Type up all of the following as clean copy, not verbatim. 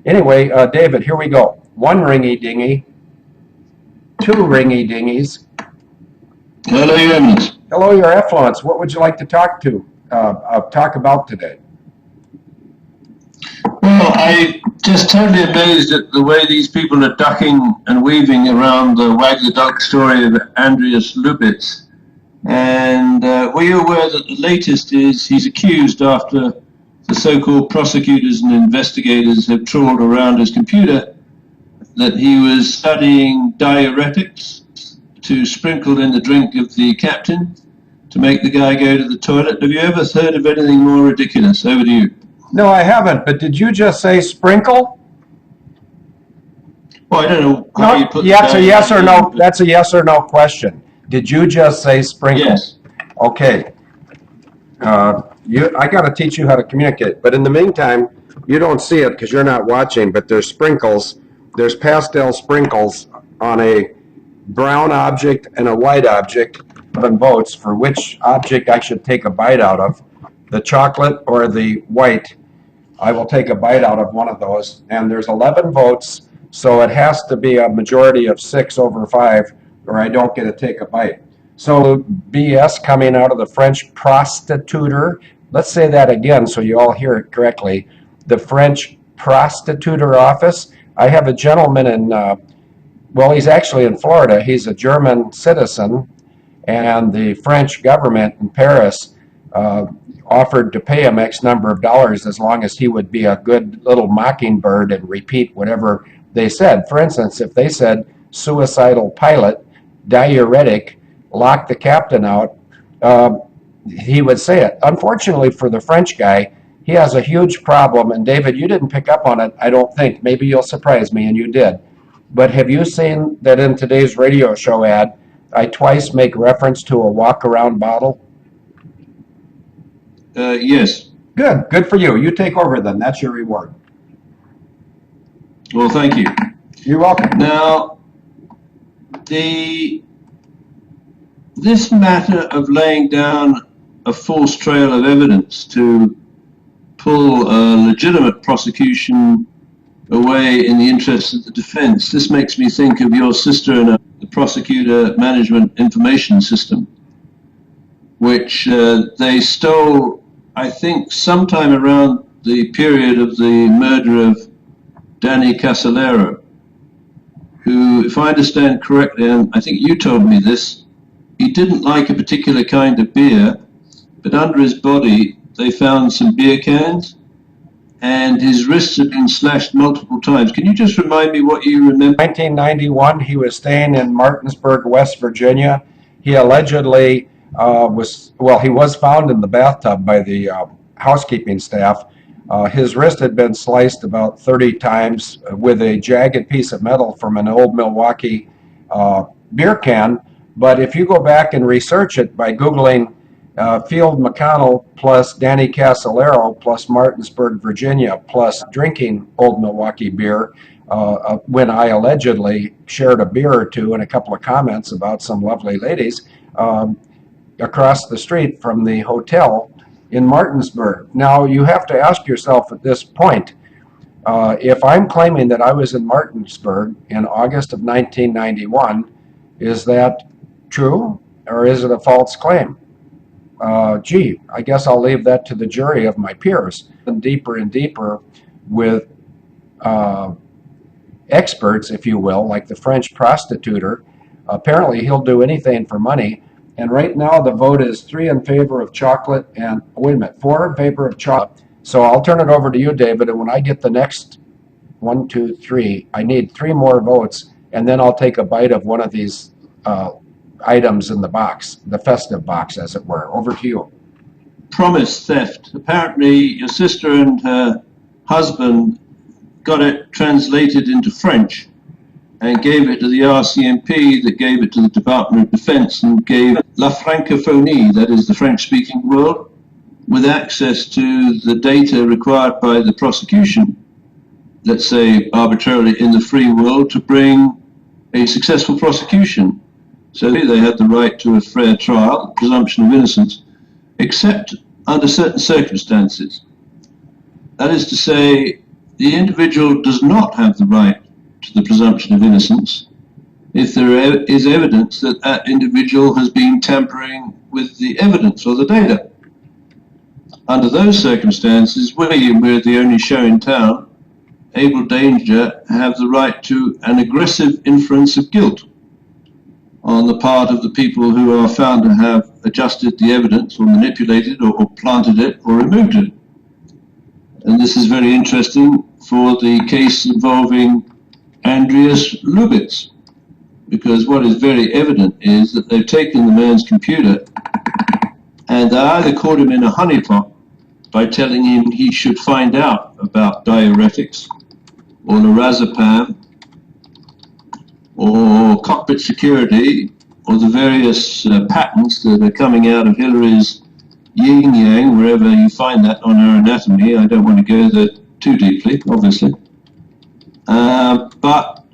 Anyway, David, here we go. One ringy dingy, two ringy dingies. Hello, Your Eminence. Hello, Your Effluence. What would you like to talk about today? Well, I just totally amazed at the way these people are ducking and weaving around the wag the dog story of Andreas Lubitz. And were you aware that the latest is he's accused after the so-called prosecutors and investigators have trawled around his computer that he was studying diuretics to sprinkle in the drink of the captain to make the guy go to the toilet? Have you ever heard of anything more ridiculous? Over to you. No, I haven't, but did you just say sprinkle? Well, I don't know how you put that's a yes or no. That's a yes or no question. Did you just say sprinkle? Yes. Okay. I got to teach you how to communicate. But in the meantime, you don't see it because you're not watching, but there's sprinkles. There's pastel sprinkles on a brown object and a white object. 11 votes for which object I should take a bite out of, the chocolate or the white. I will take a bite out of one of those. And there's 11 votes, so it has to be a majority of 6 over 5, or I don't get to take a bite. So BS coming out of the French prostituter. Let's say that again so you all hear it correctly. The French prostituter office. I have a gentleman in, well, he's actually in Florida. He's a German citizen, and the French government in Paris offered to pay him X number of dollars as long as he would be a good little mockingbird and repeat whatever they said. For instance, if they said suicidal pilot, diuretic, lock the captain out, he would say it. Unfortunately for the French guy, he has a huge problem, and David, you didn't pick up on it, I don't think. Maybe you'll surprise me, and you did. But have you seen that in today's radio show ad, I twice make reference to a walk-around bottle? Yes. Good for you. You take over then. That's your reward. Well, thank you. You're welcome. Now, this matter of laying down a false trail of evidence to pull a legitimate prosecution away in the interests of the defense, this makes me think of your sister in the prosecutor management information system, which they stole, I think, sometime around the period of the murder of Danny Casolaro, who, if I understand correctly, and I think you told me this, he didn't like a particular kind of beer, but under his body they found some beer cans, and his wrists had been slashed multiple times. Can you just remind me what you remember? 1991, he was staying in Martinsburg, West Virginia. He allegedly he was found in the bathtub by the housekeeping staff. His wrist had been sliced about 30 times with a jagged piece of metal from an old Milwaukee beer can. But if you go back and research it by Googling Field McConnell plus Danny Casolaro plus Martinsburg, Virginia, plus drinking Old Milwaukee beer, when I allegedly shared a beer or two and a couple of comments about some lovely ladies across the street from the hotel in Martinsburg. Now, you have to ask yourself at this point, if I'm claiming that I was in Martinsburg in August of 1991, is that true, or is it a false claim? I guess I'll leave that to the jury of my peers. And deeper with experts, if you will, like the French prostituter. Apparently he'll do anything for money. And right now the vote is 3 in favor of chocolate and, 4 in favor of chocolate. So I'll turn it over to you, David, and when I get the next 1, 2, 3, I need 3 more votes, and then I'll take a bite of one of these items in the box, the festive box, as it were. Over to you. Promise theft. Apparently your sister and her husband got it translated into French and gave it to the RCMP, that gave it to the Department of Defense, and gave La Francophonie, that is the French-speaking world, with access to the data required by the prosecution, let's say arbitrarily in the free world, to bring a successful prosecution. So they had the right to a fair trial, presumption of innocence, except under certain circumstances. That is to say, the individual does not have the right to the presumption of innocence if there is evidence that that individual has been tampering with the evidence or the data. Under those circumstances, we're the only show in town, Able Danger have the right to an aggressive inference of guilt on the part of the people who are found to have adjusted the evidence or manipulated or planted it or removed it. And this is very interesting for the case involving Andreas Lubitz, because what is very evident is that they've taken the man's computer and they either caught him in a honeypot by telling him he should find out about diuretics or lorazepam or cockpit security or the various patents that are coming out of Hillary's yin yang, wherever you find that on her anatomy. I don't want to go there too deeply, obviously. But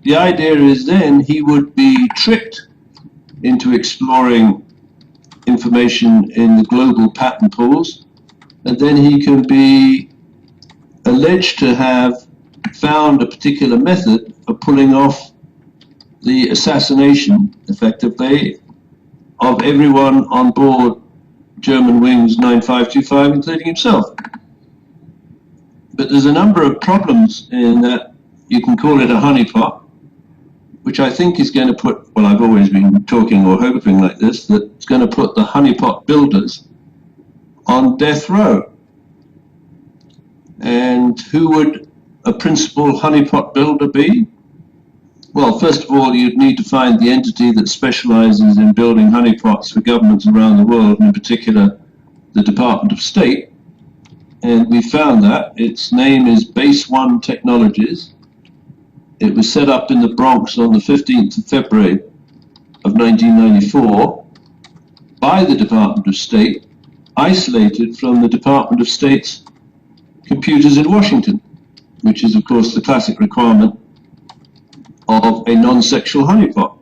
the idea is then he would be tricked into exploring information in the global patent pools, and then he can be alleged to have found a particular method of pulling off the assassination, effectively, of everyone on board German Wings 9525, including himself. But there's a number of problems in that. You can call it a honeypot, which I think is going to put, well, I've always been talking or hoping like this, that it's going to put the honeypot builders on death row. And who would a principal honeypot builder be? Well, first of all, you'd need to find the entity that specializes in building honeypots for governments around the world, and in particular, the Department of State. And we found that. Its name is Base One Technologies. It was set up in the Bronx on the 15th of February of 1994 by the Department of State, isolated from the Department of State's computers in Washington, which is, of course, the classic requirement of a non-sexual honeypot.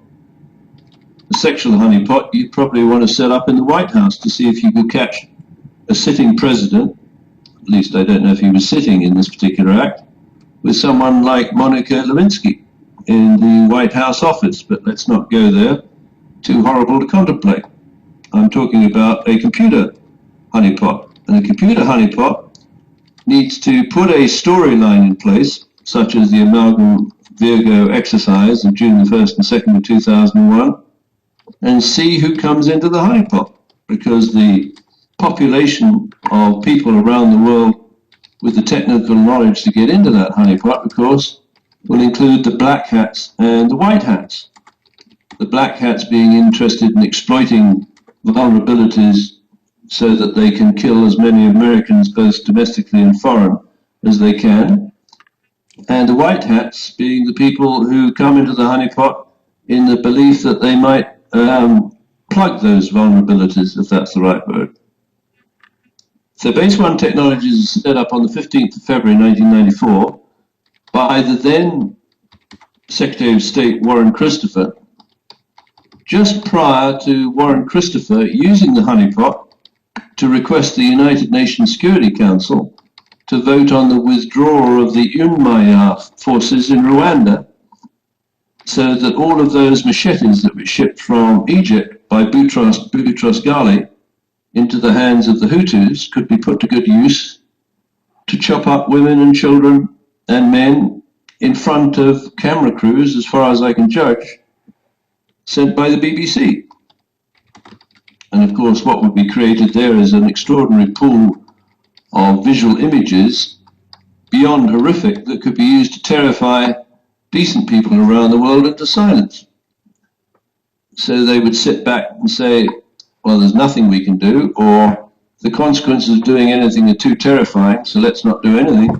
A sexual honeypot you'd probably want to set up in the White House to see if you could catch a sitting president, at least I don't know if he was sitting in this particular act, with someone like Monica Lewinsky in the White House office, but let's not go there. Too horrible to contemplate. I'm talking about a computer honeypot. And a computer honeypot needs to put a storyline in place, such as the Amalgam Virgo exercise of June the 1st and 2nd of 2001, and see who comes into the honeypot, because the population of people around the world with the technical knowledge to get into that honeypot, of course, will include the black hats and the white hats. The black hats being interested in exploiting vulnerabilities so that they can kill as many Americans, both domestically and foreign, as they can. And the white hats being the people who come into the honeypot in the belief that they might plug those vulnerabilities, if that's the right word. So Base One Technologies is set up on the 15th of February 1994 by the then Secretary of State Warren Christopher, just prior to Warren Christopher using the honeypot to request the United Nations Security Council to vote on the withdrawal of the UNMIA forces in Rwanda, so that all of those machetes that were shipped from Egypt by Boutros Ghali into the hands of the Hutus could be put to good use to chop up women and children and men in front of camera crews, as far as I can judge, sent by the BBC. And of course, what would be created there is an extraordinary pool of visual images beyond horrific that could be used to terrify decent people around the world into silence. So they would sit back and say, well, there's nothing we can do, or the consequences of doing anything are too terrifying, so let's not do anything.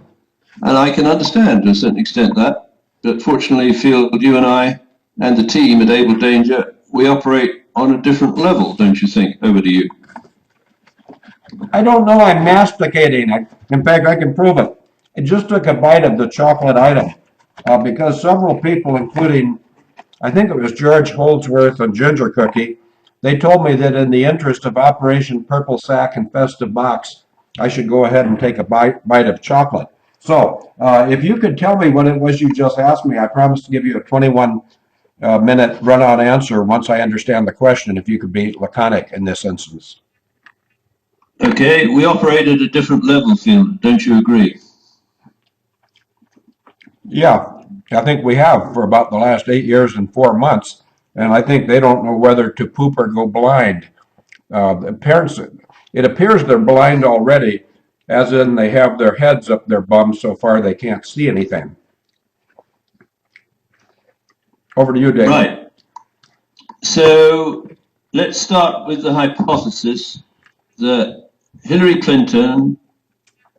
And I can understand to a certain extent that, but fortunately, Field, you and I and the team at Able Danger, we operate on a different level, don't you think? Over to you. I don't know, I'm masticating. In fact, I can prove it. I just took a bite of the chocolate item because several people, including, I think it was George Holdsworth and Ginger Cookie, they told me that in the interest of Operation Purple Sack and Festive Box, I should go ahead and take a bite of chocolate. So, if you could tell me what it was you just asked me, I promise to give you a 21-minute run-on answer once I understand the question, if you could be laconic in this instance. Okay, we operate at a different level field, don't you agree? Yeah, I think we have for about the last 8 years and 4 months, and I think they don't know whether to poop or go blind. The parents, it appears they're blind already, as in they have their heads up their bums so far they can't see anything. Over to you, Dave. Right. So let's start with the hypothesis that Hillary Clinton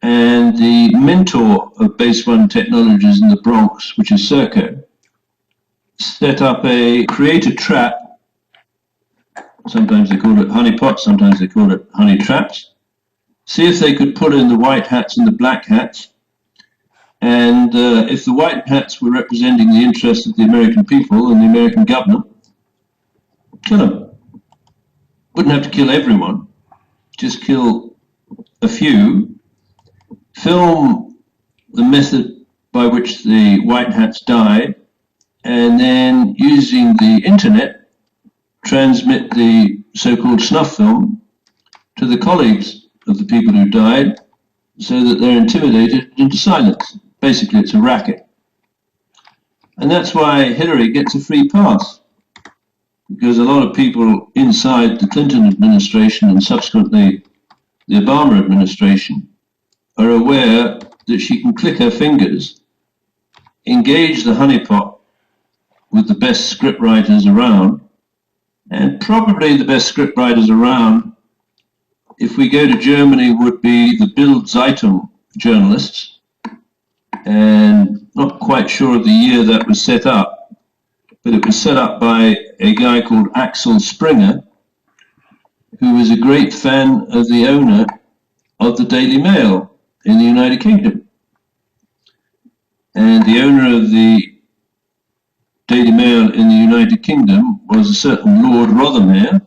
and the mentor of Base One Technologies in the Bronx, which is Serco, create a trap. Sometimes they call it honeypot, sometimes they call it honey traps. See if they could put in the white hats and the black hats. And if the white hats were representing the interests of the American people and the American government, kill them. Wouldn't have to kill everyone, just kill a few. Film the method by which the white hats died, and then using the internet, transmit the so-called snuff film to the colleagues of the people who died so that they're intimidated into silence. Basically, it's a racket. And that's why Hillary gets a free pass, because a lot of people inside the Clinton administration and subsequently the Obama administration are aware that she can click her fingers, engage the honeypot with the best scriptwriters around, and probably the best scriptwriters around, if we go to Germany, would be the Bild Zeitung journalists, and not quite sure of the year that was set up, but it was set up by a guy called Axel Springer, who was a great fan of the owner of the Daily Mail in the United Kingdom. And the owner of the Daily Mail in the United Kingdom was a certain Lord Rothermere,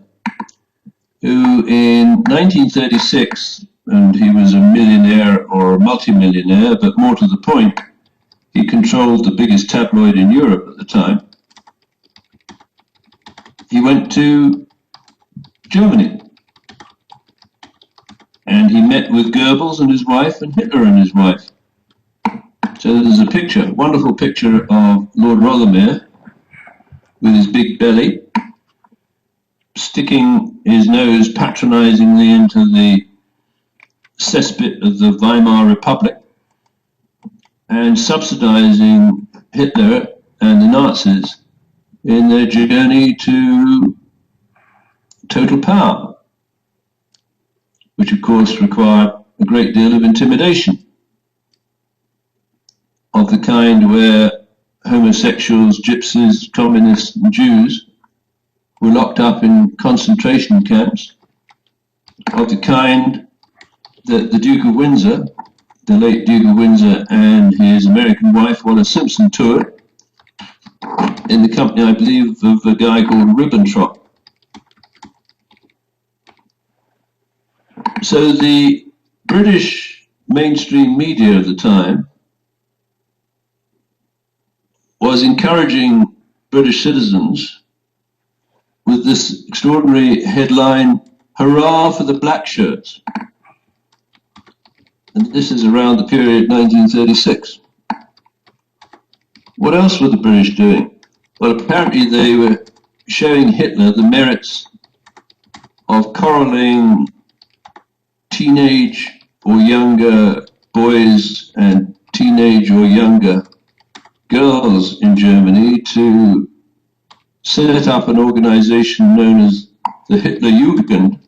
who in 1936, and he was a millionaire or a multimillionaire, but more to the point, he controlled the biggest tabloid in Europe at the time. He went to Germany, and he met with Goebbels and his wife and Hitler and his wife. So there's a picture, a wonderful picture of Lord Rothermere with his big belly, sticking his nose patronizingly into the cesspit of the Weimar Republic and subsidizing Hitler and the Nazis in their journey to total power, which of course required a great deal of intimidation, of the kind where homosexuals, gypsies, communists, and Jews were locked up in concentration camps, of the kind that the Duke of Windsor, the late Duke of Windsor, and his American wife, Wallis Simpson, toured in the company, I believe, of a guy called Ribbentrop. So the British mainstream media of the time was encouraging British citizens with this extraordinary headline, "Hurrah for the black shirts." And this is around the period 1936. What else were the British doing? Well, apparently they were showing Hitler the merits of corralling teenage or younger boys and teenage or younger girls in Germany to set up an organization known as the Hitler Jugend,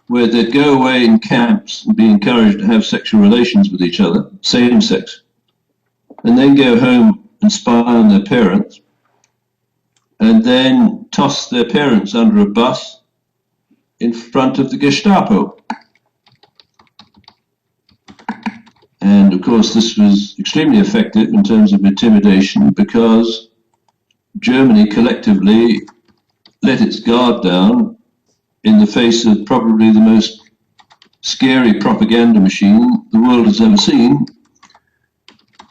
where they'd go away in camps and be encouraged to have sexual relations with each other, same sex, and then go home and spy on their parents, and then toss their parents under a bus in front of the Gestapo. And of course, this was extremely effective in terms of intimidation, because Germany collectively let its guard down in the face of probably the most scary propaganda machine the world has ever seen,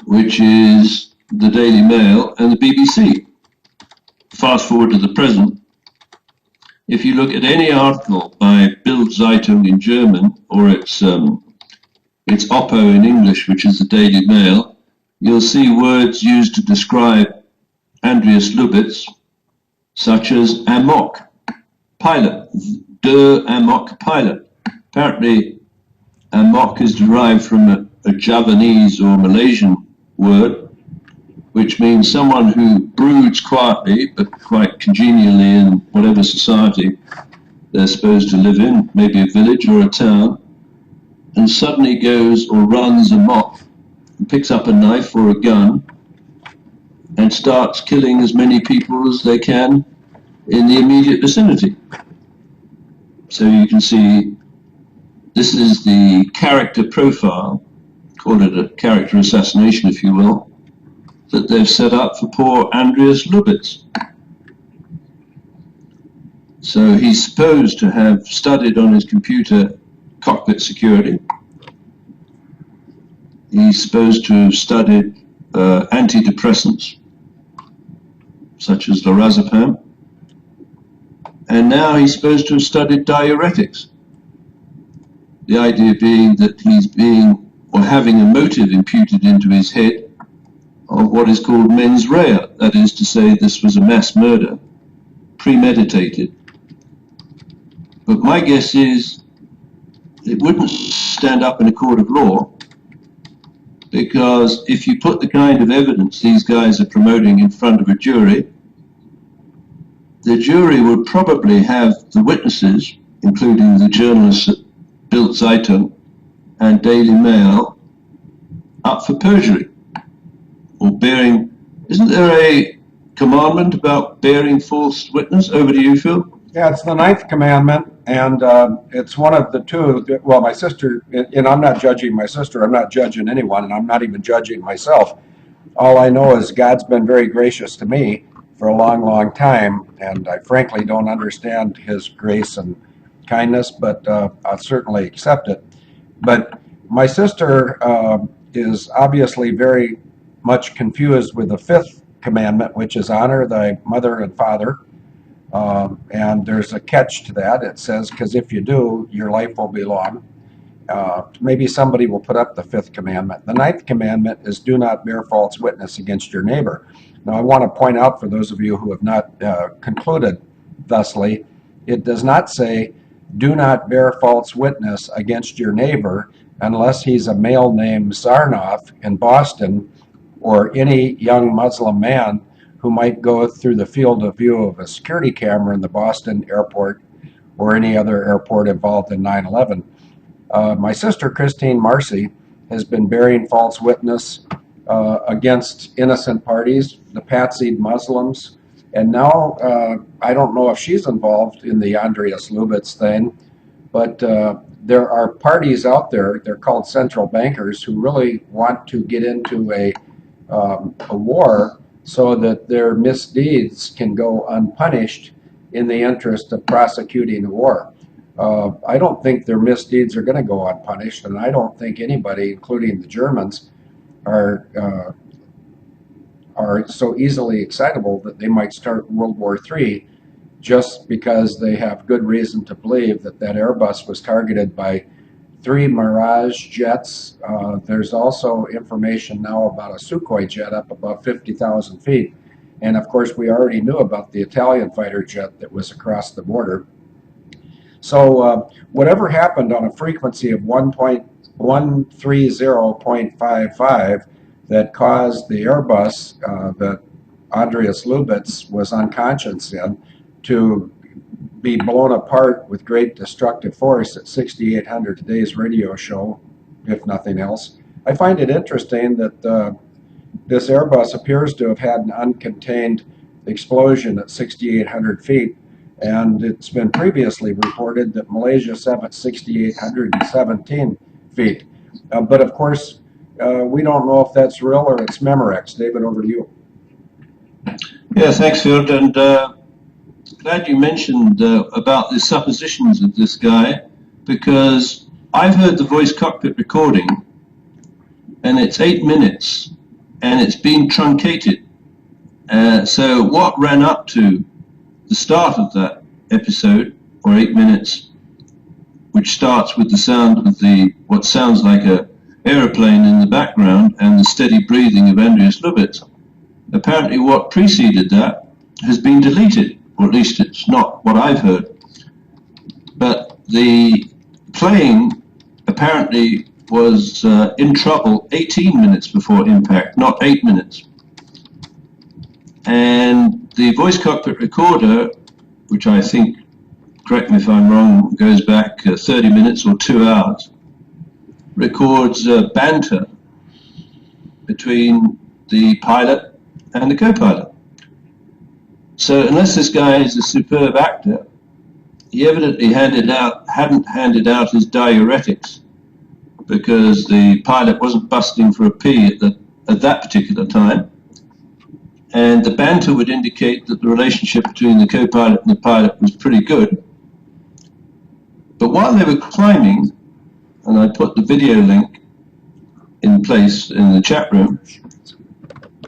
which is the Daily Mail and the BBC. Fast forward to the present. If you look at any article by Bild Zeitung in German, or its Oppo in English, which is the Daily Mail, you'll see words used to describe Andreas Lubitz, such as amok, pilot, der amok pilot. Apparently, amok is derived from a Javanese or Malaysian word, which means someone who broods quietly but quite congenially in whatever society they're supposed to live in, maybe a village or a town, and suddenly goes or runs amok and picks up a knife or a gun and starts killing as many people as they can in the immediate vicinity. So you can see this is the character profile, call it a character assassination if you will, that they've set up for poor Andreas Lubitz. So he's supposed to have studied on his computer cockpit security. He's supposed to have studied antidepressants, such as lorazepam. And now he's supposed to have studied diuretics. The idea being that he's being, or having a motive imputed into his head of what is called mens rea, that is to say this was a mass murder, premeditated. But my guess is it wouldn't stand up in a court of law, because if you put the kind of evidence these guys are promoting in front of a jury, the jury would probably have the witnesses, including the journalists at Bild Zeitung and Daily Mail, up for perjury or bearing. Isn't there a commandment about bearing false witness? Over to you, Phil. Yeah, it's the 9th commandment, and it's one of the two. Well, my sister, and I'm not judging my sister, I'm not judging anyone, and I'm not even judging myself. All I know is God's been very gracious to me for a long, long time, and I frankly don't understand his grace and kindness, but I'll certainly accept it. But my sister is obviously very much confused with the 5th commandment, which is honor thy mother and father. And there's a catch to that. It says, because if you do, your life will be long. Maybe somebody will put up the 5th commandment. The 9th commandment is do not bear false witness against your neighbor. Now, I want to point out for those of you who have not concluded thusly, it does not say do not bear false witness against your neighbor unless he's a male named Zarnoff in Boston, or any young Muslim man who might go through the field of view of a security camera in the Boston airport or any other airport involved in 9/11. My sister, Christine Marcy, has been bearing false witness against innocent parties, the patsied Muslims, and now I don't know if she's involved in the Andreas Lubitz thing, but there are parties out there, they're called central bankers, who really want to get into a war so that their misdeeds can go unpunished in the interest of prosecuting the war. I don't think their misdeeds are going to go unpunished, and I don't think anybody, including the Germans, are so easily excitable that they might start World War III just because they have good reason to believe that that Airbus was targeted by 3 Mirage jets. There's also information now about a Sukhoi jet up above 50,000 feet. And of course, we already knew about the Italian fighter jet that was across the border. So whatever happened on a frequency of 130.55 that caused the Airbus that Andreas Lubitz was unconscious in to be blown apart with great destructive force at 6,800, today's radio show, if nothing else. I find it interesting that this Airbus appears to have had an uncontained explosion at 6,800 feet, and it's been previously reported that Malaysia 6,817 feet. But of course, we don't know if that's real or it's Memorex. David, over to you. Yeah, thanks, Phil. And glad you mentioned about the suppositions of this guy, because I've heard the voice cockpit recording, and it's 8 minutes and it's been truncated. So what ran up to the start of that episode, or 8 minutes, which starts with the sound of what sounds like a aeroplane in the background and the steady breathing of Andreas Lubitz, apparently what preceded that has been deleted, or at least it's not what I've heard. But the plane apparently was in trouble 18 minutes before impact, not 8 minutes. And the voice cockpit recorder, which I think, correct me if I'm wrong, goes back 30 minutes or 2 hours, records banter between the pilot and the co-pilot. So unless this guy is a superb actor, he evidently hadn't handed out his diuretics, because the pilot wasn't busting for a pee at that particular time. And the banter would indicate that the relationship between the co-pilot and the pilot was pretty good. But while they were climbing, and I put the video link in place in the chat room,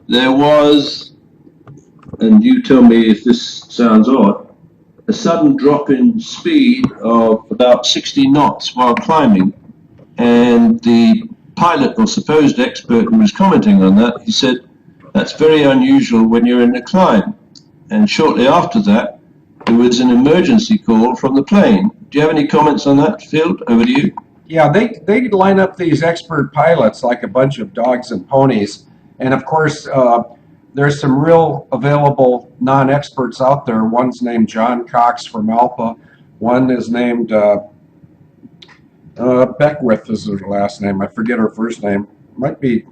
there was, and you tell me if this sounds odd, a sudden drop in speed of about 60 knots while climbing. And the pilot, or supposed expert who was commenting on that, he said, that's very unusual when you're in a climb. And shortly after that, there was an emergency call from the plane. Do you have any comments on that, Field? Over to you. Yeah, they line up these expert pilots like a bunch of dogs and ponies. And of course, there's some real available non-experts out there. One's named John Cox from Alpha. One is named Beckwith is her last name. I forget her first name. Might be,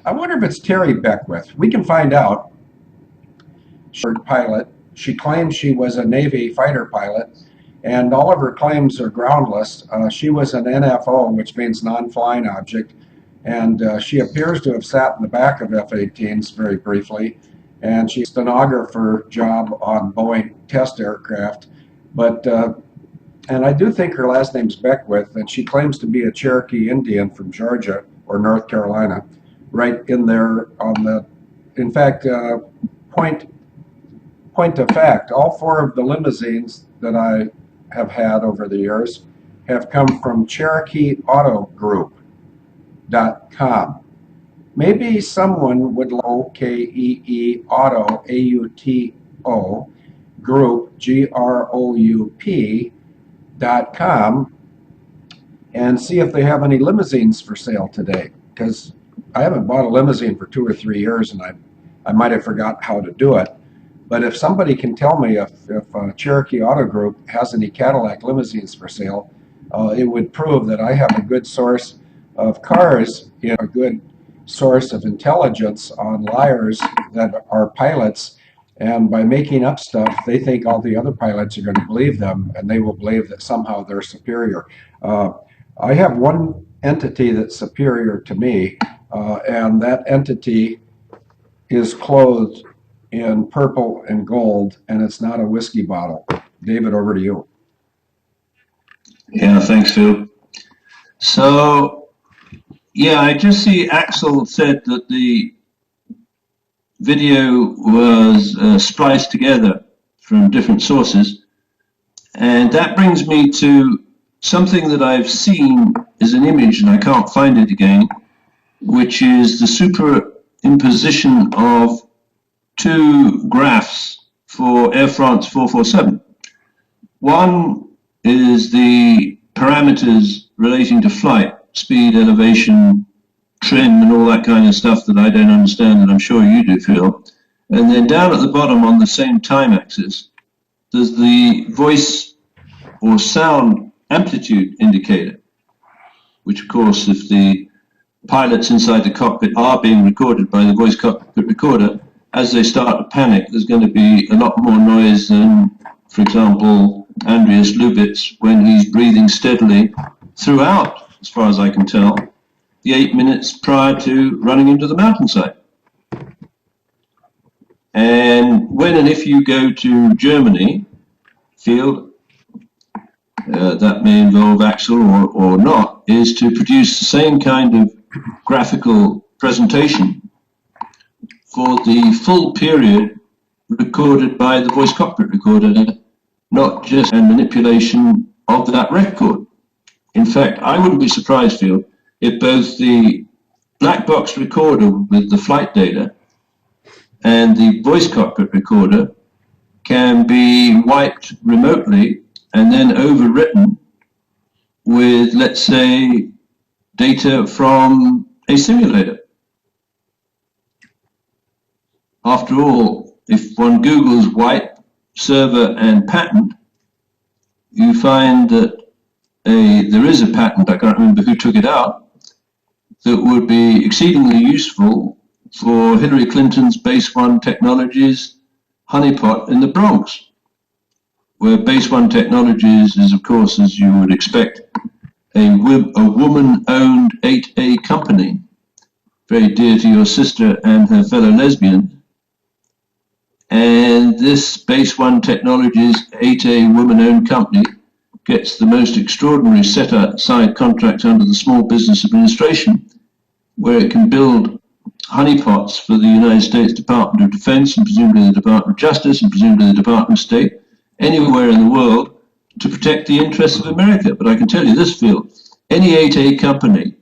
I wonder if it's Terry Beckwith. We can find out. She's a pilot. She claims she was a Navy fighter pilot, and all of her claims are groundless. She was an NFO, which means non-flying object, and she appears to have sat in the back of F-18s very briefly, and she's a stenographer job on Boeing test aircraft. But and I do think her last name's Beckwith, and she claims to be a Cherokee Indian from Georgia or North Carolina, right in there on the, in fact, point of fact, all 4 of the limousines that I have had over the years have come from CherokeeAutoGroup.com. Maybe someone would OKEE Auto, AUTO, Group, GROUP.com, and see if they have any limousines for sale today, because I haven't bought a limousine for 2 or 3 years, and I might have forgotten how to do it. But if somebody can tell me if Cherokee Auto Group has any Cadillac limousines for sale, it would prove that I have a good source of cars, a good source of intelligence on liars that are pilots. And by making up stuff, they think all the other pilots are going to believe them, and they will believe that somehow they're superior. I have one entity that's superior to me, and that entity is clothed in purple and gold, and it's not a whiskey bottle. David, over to you. Yeah, thanks, Phil. So, yeah, I just see Axel said that the video was spliced together from different sources, and that brings me to something that I've seen as an image, and I can't find it again, which is the superimposition of 2 graphs for Air France 447. One is the parameters relating to flight, speed, elevation, trim, and all that kind of stuff that I don't understand, and I'm sure you do, Phil. And then down at the bottom on the same time axis, there's the voice or sound amplitude indicator, which of course, if the pilots inside the cockpit are being recorded by the voice cockpit recorder, as they start to panic, there's going to be a lot more noise than, for example, Andreas Lubitz when he's breathing steadily throughout, as far as I can tell, the 8 minutes prior to running into the mountainside. And when and if you go to Germany, Field, that may involve Axel or not, is to produce the same kind of graphical presentation for the full period recorded by the voice cockpit recorder, not just a manipulation of that record. In fact, I wouldn't be surprised, Phil, if both the black box recorder with the flight data and the voice cockpit recorder can be wiped remotely and then overwritten with, let's say, data from a simulator. After all, if one Googles wipe, server, and patent, you find that there is a patent, I can't remember who took it out, that would be exceedingly useful for Hillary Clinton's Base One Technologies honeypot in the Bronx, where Base One Technologies is, of course, as you would expect, a woman-owned 8A company, very dear to your sister and her fellow lesbian. And this Base One Technologies 8A woman-owned company gets the most extraordinary set-aside contracts under the Small Business Administration, where it can build honeypots for the United States Department of Defense and presumably the Department of Justice and presumably the Department of State, anywhere in the world, to protect the interests of America. But I can tell you this, Phil, any 8A company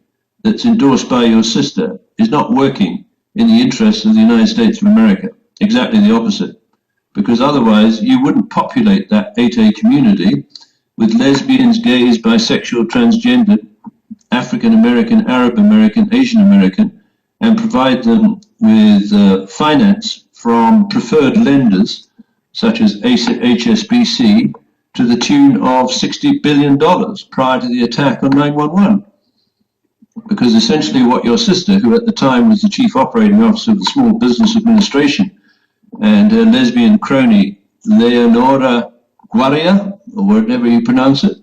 that's endorsed by your sister is not working in the interests of the United States of America. Exactly the opposite. Because otherwise you wouldn't populate that 8A community with lesbians, gays, bisexual, transgender, African American, Arab American, Asian American, and provide them with finance from preferred lenders such as HSBC to the tune of $60 billion prior to the attack on 911. Because essentially what your sister, who at the time was the Chief Operating Officer of the Small Business Administration, and her lesbian crony, Leonora Guardia, or whatever you pronounce it,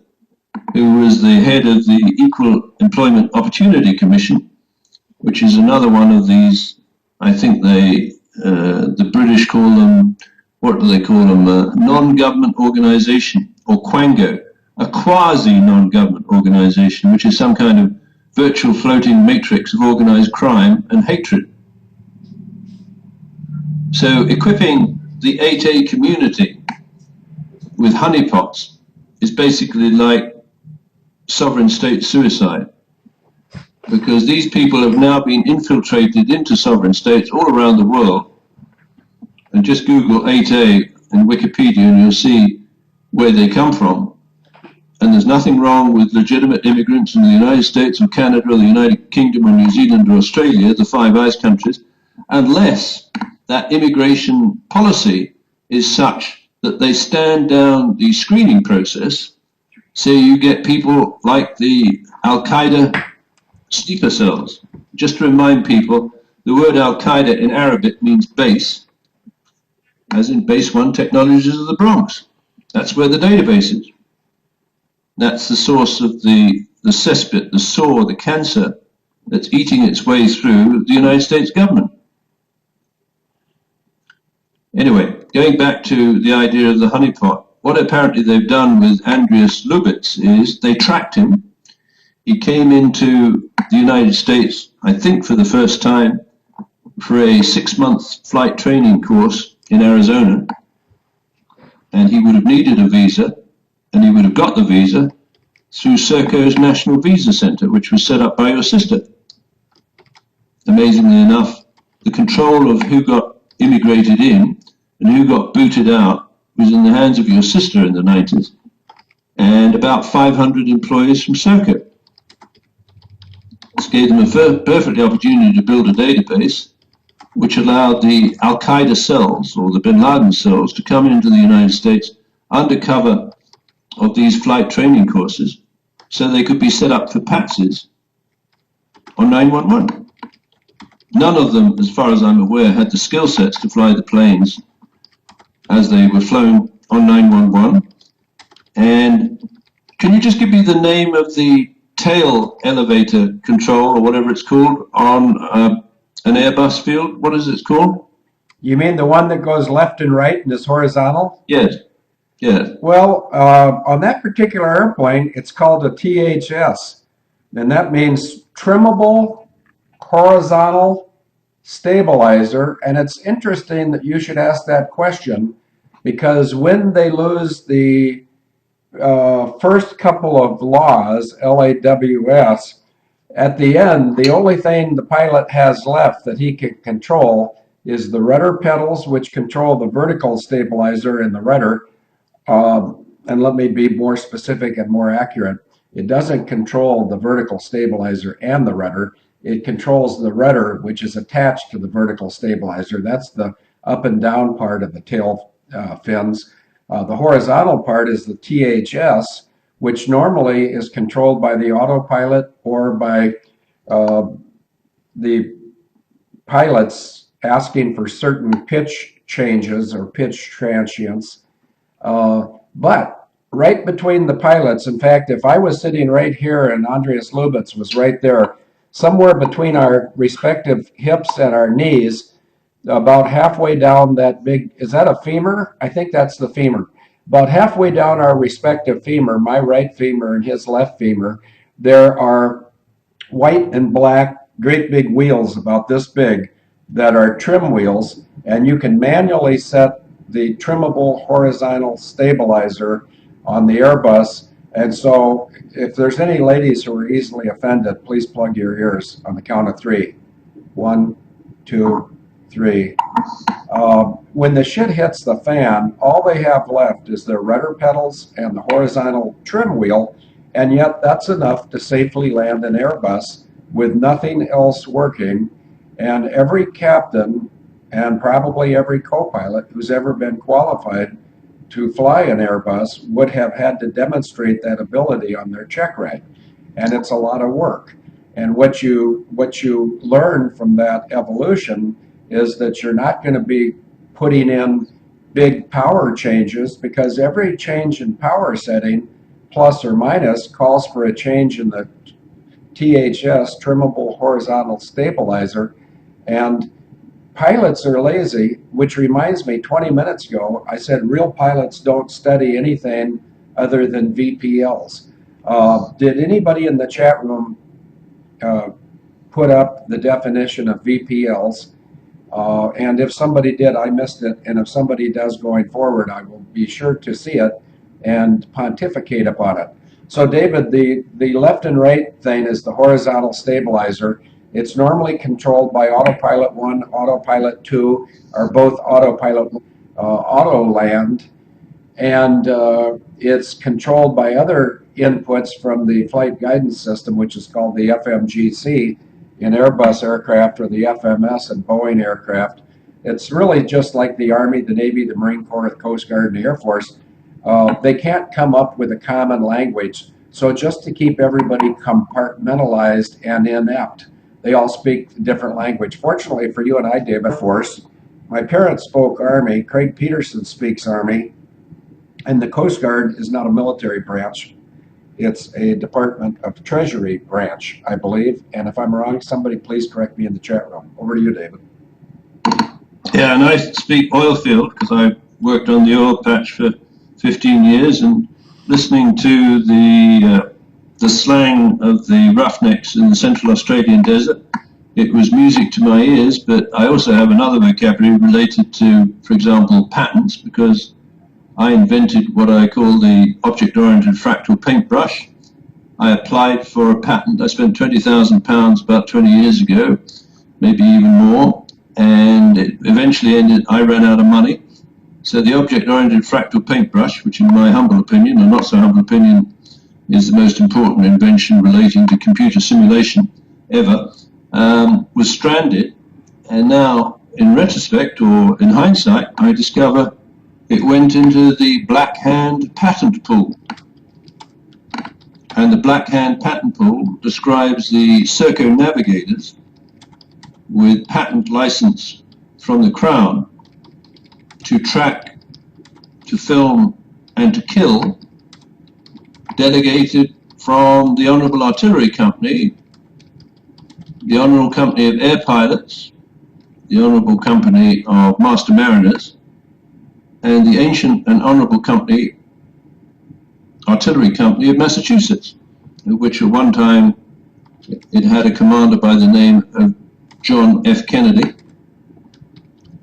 who was the head of the Equal Employment Opportunity Commission, which is another one of these, I think the British call them, what do they call them, non-government organization, or Quango, a quasi-non-government organization, which is some kind of virtual floating matrix of organized crime and hatred. So equipping the 8A community with honeypots is basically like sovereign state suicide, because these people have now been infiltrated into sovereign states all around the world. And just Google 8A in Wikipedia and you'll see where they come from. And there's nothing wrong with legitimate immigrants in the United States or Canada or the United Kingdom or New Zealand or Australia, the Five Eyes countries, unless that immigration policy is such that they stand down the screening process. So you get people like the Al-Qaeda sleeper cells. Just to remind people, the word Al-Qaeda in Arabic means base, as in Base One Technologies of the Bronx. That's where the database is. That's the source of the cesspit, the sore, the cancer that's eating its way through the United States government. Anyway, going back to the idea of the honeypot, what apparently they've done with Andreas Lubitz is they tracked him. He came into the United States, I think for the first time, for a 6-month flight training course in Arizona. And he would have needed a visa, and he would have got the visa through Serco's National Visa Center, which was set up by your sister. Amazingly enough, the control of who got immigrated in and who got booted out was in the hands of your sister in the 90s, and about 500 employees from Serco. This gave them a perfect opportunity to build a database which allowed the Al-Qaeda cells or the Bin Laden cells to come into the United States under cover of these flight training courses so they could be set up for patsies on 911. None of them, as far as I'm aware, had the skill sets to fly the planes as they were flown on 911. And can you just give me the name of the tail elevator control or whatever it's called on an Airbus field? What is it called? You mean the one that goes left and right and is horizontal? Yes. Yes. Well, on that particular airplane, it's called a THS, and that means trimmable horizontal stabilizer. And it's interesting that you should ask that question, because when they lose the first couple of laws, LAWS, at the end, the only thing the pilot has left that he can control is the rudder pedals, which control the vertical stabilizer in the rudder. And let me be more specific and more accurate. It doesn't control the vertical stabilizer and the rudder. It controls the rudder, which is attached to the vertical stabilizer. That's the up and down part of the tail fins. The horizontal part is the THS, which normally is controlled by the autopilot or by the pilots asking for certain pitch changes or pitch transients. But right between the pilots, in fact, if I was sitting right here and Andreas Lubitz was right there, somewhere between our respective hips and our knees, about halfway down that big, is that a femur? I think that's the femur. About halfway down our respective femur, my right femur and his left femur, there are white and black, great big wheels about this big that are trim wheels, and you can manually set the trimmable horizontal stabilizer on the Airbus. And so if there's any ladies who are easily offended, please plug your ears on the count of three. 1, 2, 3. When the shit hits the fan, all they have left is their rudder pedals and the horizontal trim wheel, and yet that's enough to safely land an Airbus with nothing else working. And every captain and probably every co-pilot who's ever been qualified to fly an Airbus would have had to demonstrate that ability on their check ride. And it's a lot of work. And what you learn from that evolution is that you're not going to be putting in big power changes, because every change in power setting, plus or minus, calls for a change in the THS, trimmable horizontal stabilizer. And pilots are lazy, which reminds me, 20 minutes ago, I said real pilots don't study anything other than VPLs. Did anybody in the chat room put up the definition of VPLs? And if somebody did, I missed it. And if somebody does going forward, I will be sure to see it and pontificate upon it. So David, the left and right thing is the horizontal stabilizer. It's normally controlled by autopilot 1, autopilot 2, or both autopilot auto land. And it's controlled by other inputs from the flight guidance system, which is called the FMGC in Airbus aircraft, or the FMS in Boeing aircraft. It's really just like the Army, the Navy, the Marine Corps, the Coast Guard, and the Air Force. They can't come up with a common language. So just to keep everybody compartmentalized and inept, they all speak a different language. Fortunately for you and I, David, Force, my parents spoke Army. Craig Peterson speaks Army. And the Coast Guard is not a military branch. It's a Department of Treasury branch, I believe. And if I'm wrong, somebody please correct me in the chat room. Over to you, David. Yeah, and I speak oil field because I worked on the oil patch for 15 years, and listening to the slang of the roughnecks in the Central Australian desert, it was music to my ears. But I also have another vocabulary related to, for example, patents, because I invented what I call the object-oriented fractal paintbrush. I applied for a patent. I spent £20,000 about 20 years ago, maybe even more, and it eventually ended, I ran out of money. So the object-oriented fractal paintbrush, which in my humble opinion, or not so humble opinion, is the most important invention relating to computer simulation ever, was stranded. And now, in retrospect, or in hindsight, I discover it went into the Black Hand patent pool. And the Black Hand patent pool describes the circumnavigators with patent license from the Crown to track, to film, and to kill, delegated from the Honourable Artillery Company, the Honourable Company of Air Pilots, the Honourable Company of Master Mariners, and the Ancient and Honourable Company, Artillery Company of Massachusetts, which at one time it had a commander by the name of John F. Kennedy,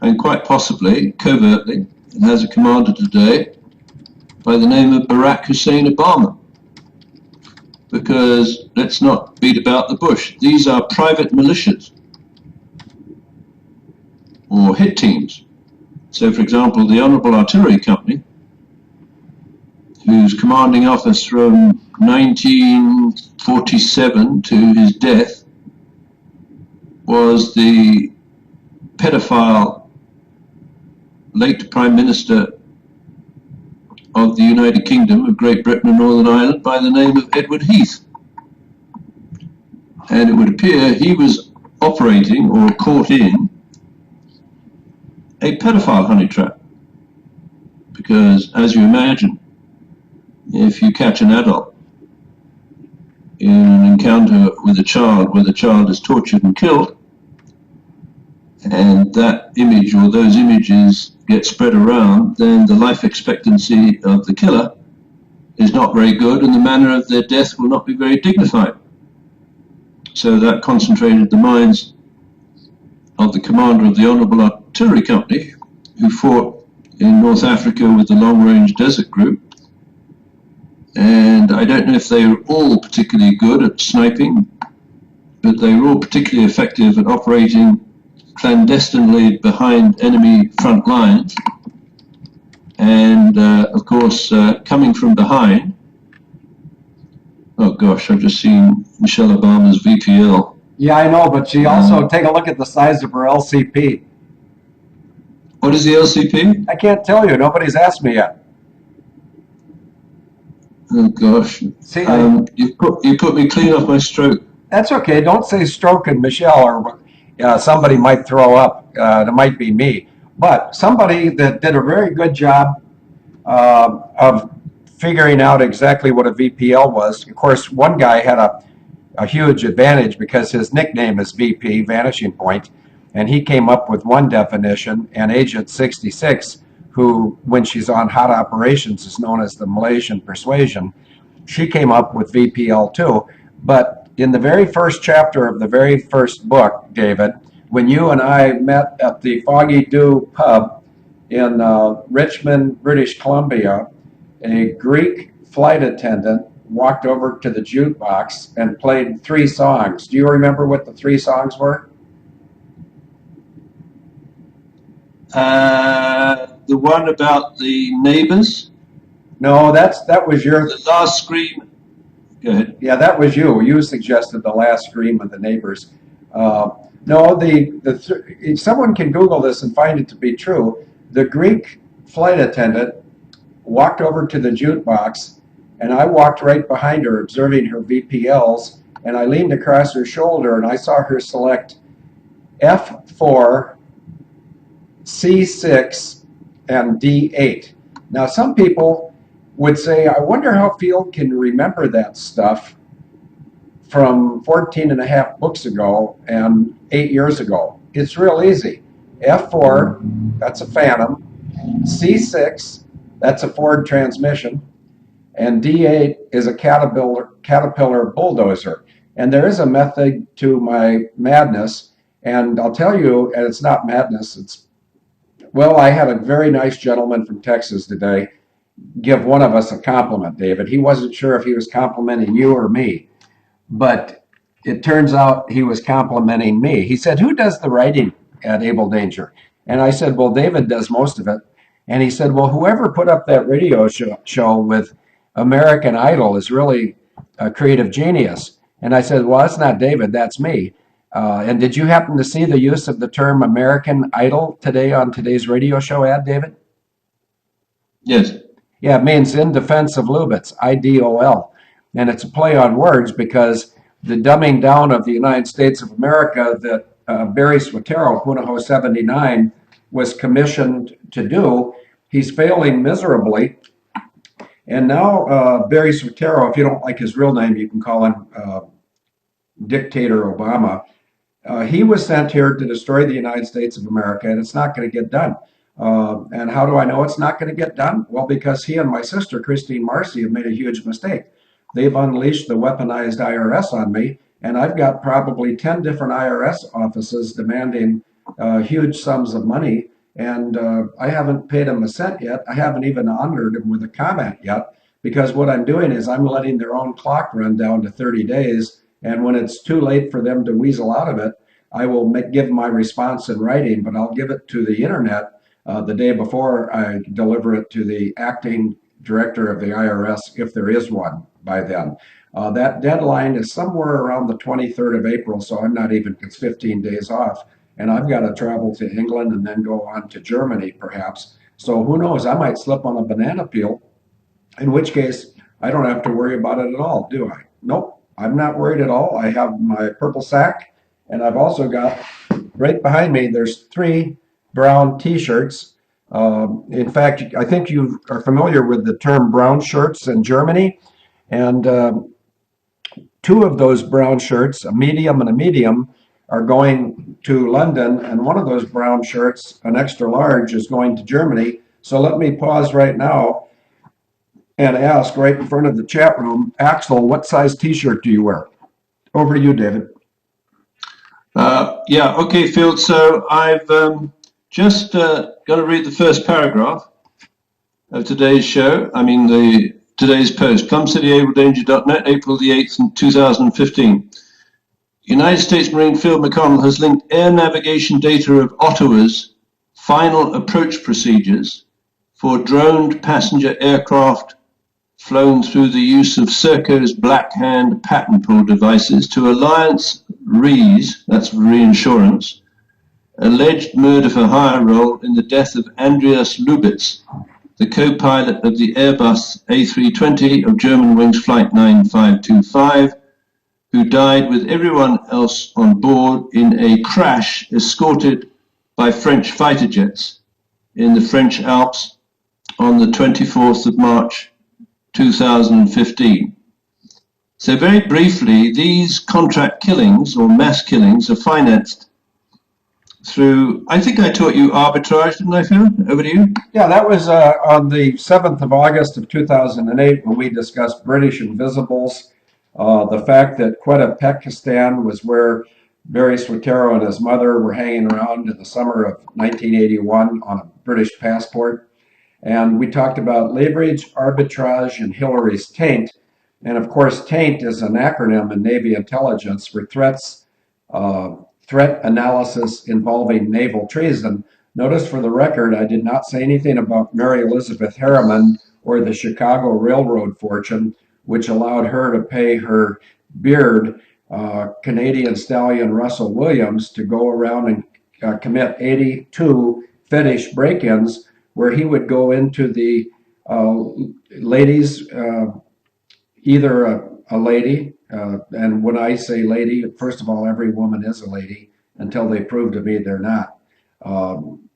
and quite possibly, covertly, it has a commander today by the name of Barack Hussein Obama. Because let's not beat about the bush. These are private militias or hit teams. So, for example, the Honourable Artillery Company, whose commanding officer from 1947 to his death was the pedophile late Prime Minister of the United Kingdom of Great Britain and Northern Ireland by the name of Edward Heath. And it would appear he was operating or caught in a pedophile honey trap. Because, as you imagine, if you catch an adult in an encounter with a child where the child is tortured and killed, and that image or those images get spread around, then the life expectancy of the killer is not very good, and the manner of their death will not be very dignified. So that concentrated the minds of the commander of the Honourable Artillery Company, who fought in North Africa with the Long Range Desert Group. And I don't know if they were all particularly good at sniping, but they were all particularly effective at operating clandestinely behind enemy front lines. And of course, coming from behind, oh gosh, I've just seen Michelle Obama's VPL. Yeah, I know, but she also, take a look at the size of her LCP. What is the LCP? I can't tell you. Nobody's asked me yet. Oh gosh. See, you put me clean off my stroke. That's okay. Don't say stroke and Michelle, or somebody might throw up. It might be me. But somebody that did a very good job of figuring out exactly what a VPL was. Of course, one guy had a huge advantage because his nickname is VP, Vanishing Point, and he came up with one definition, and Agent 66, who, when she's on hot operations, is known as the Malaysian Persuasion, she came up with VPL too. But in the very first chapter of the very first book, David, when you and I met at the Foggy Dew pub in Richmond, British Columbia, a Greek flight attendant walked over to the jukebox and played 3 songs. Do you remember what the 3 songs were? The one about the neighbors? No, that was your... The last scream? Go ahead. Yeah, that was you. You suggested the last scream of the neighbors. No, someone can Google this and find it to be true. The Greek flight attendant walked over to the jukebox, and I walked right behind her, observing her VPLs, and I leaned across her shoulder, and I saw her select F4, C6, and D8. Now, some people would say, I wonder how Field can remember that stuff from 14 and a half books ago and 8 years ago. It's real easy. F4, that's a Phantom. C6, that's a Ford transmission. And D8 is a Caterpillar bulldozer. And there is a method to my madness. And I'll tell you, and it's not madness, well, I had a very nice gentleman from Texas today give one of us a compliment, David. He wasn't sure if he was complimenting you or me, but it turns out he was complimenting me. He said, who does the writing at Able Danger? And I said, well, David does most of it. And he said, well, whoever put up that radio show with American Idol is really a creative genius. And I said, well, that's not David, that's me. And did you happen to see the use of the term American Idol today on today's radio show ad, David? Yes. Yeah, it means in defense of Lubitz, IDOL. And it's a play on words because the dumbing down of the United States of America that Barry Swatero, Punahou 79, was commissioned to do, he's failing miserably. And now Barry Swatero, if you don't like his real name, you can call him Dictator Obama. He was sent here to destroy the United States of America, and it's not going to get done. And how do I know it's not going to get done? Well, because he and my sister, Christine Marcy, have made a huge mistake. They've unleashed the weaponized IRS on me, And I've got probably 10 different IRS offices demanding huge sums of money. And I haven't paid them a cent yet. I haven't even honored them with a comment yet, because what I'm doing is I'm letting their own clock run down to 30 days. And when it's too late for them to weasel out of it, I will give my response in writing, but I'll give it to the internet the day before I deliver it to the acting director of the IRS, if there is one by then. That deadline is somewhere around the 23rd of April, so I'm not even, it's 15 days off. And I've got to travel to England and then go on to Germany, perhaps. So who knows? I might slip on a banana peel, in which case I don't have to worry about it at all, do I? Nope, I'm not worried at all. I have my purple sack, and I've also got right behind me, there's 3 brown T-shirts. In fact, I think you are familiar with the term brown shirts in Germany, and 2 of those brown shirts, a medium and a medium, are going to London, and one of those brown shirts, an extra large, is going to Germany. So let me pause right now and ask right in front of the chat room, Axel, what size T-shirt do you wear? Over to you, David. Yeah, okay, Phil. So I've just got to read the first paragraph of today's show. I mean, today's post. PlumCityAbleDanger.net, April the 8th, 2015. United States Marine Phil McConnell has linked air navigation data of Ottawa's final approach procedures for droned passenger aircraft flown through the use of Serco's Black Hand patent pool devices to Alliance Re's, that's reinsurance, alleged murder for hire role in the death of Andreas Lubitz, the co-pilot of the Airbus A320 of Germanwings Flight 9525, who died with everyone else on board in a crash escorted by French fighter jets in the French Alps on the 24th of March 2015. So very briefly, these contract killings or mass killings are financed through, I think I taught you arbitrage, didn't I, Phil? Over to you. Yeah, that was on the 7th of August of 2008 when we discussed British Invisibles. The fact that Quetta, Pakistan was where Barry Swatero and his mother were hanging around in the summer of 1981 on a British passport. And we talked about leverage, arbitrage, and Hillary's taint. And of course, taint is an acronym in Navy intelligence for uh, threat analysis involving naval treason. Notice for the record, I did not say anything about Mary Elizabeth Harriman or the Chicago Railroad fortune, which allowed her to pay her beard, Canadian stallion Russell Williams, to go around and commit 82 fetish break ins where he would go into the uh, ladies, either a lady, and when I say lady, first of all, every woman is a lady until they prove to me they're not.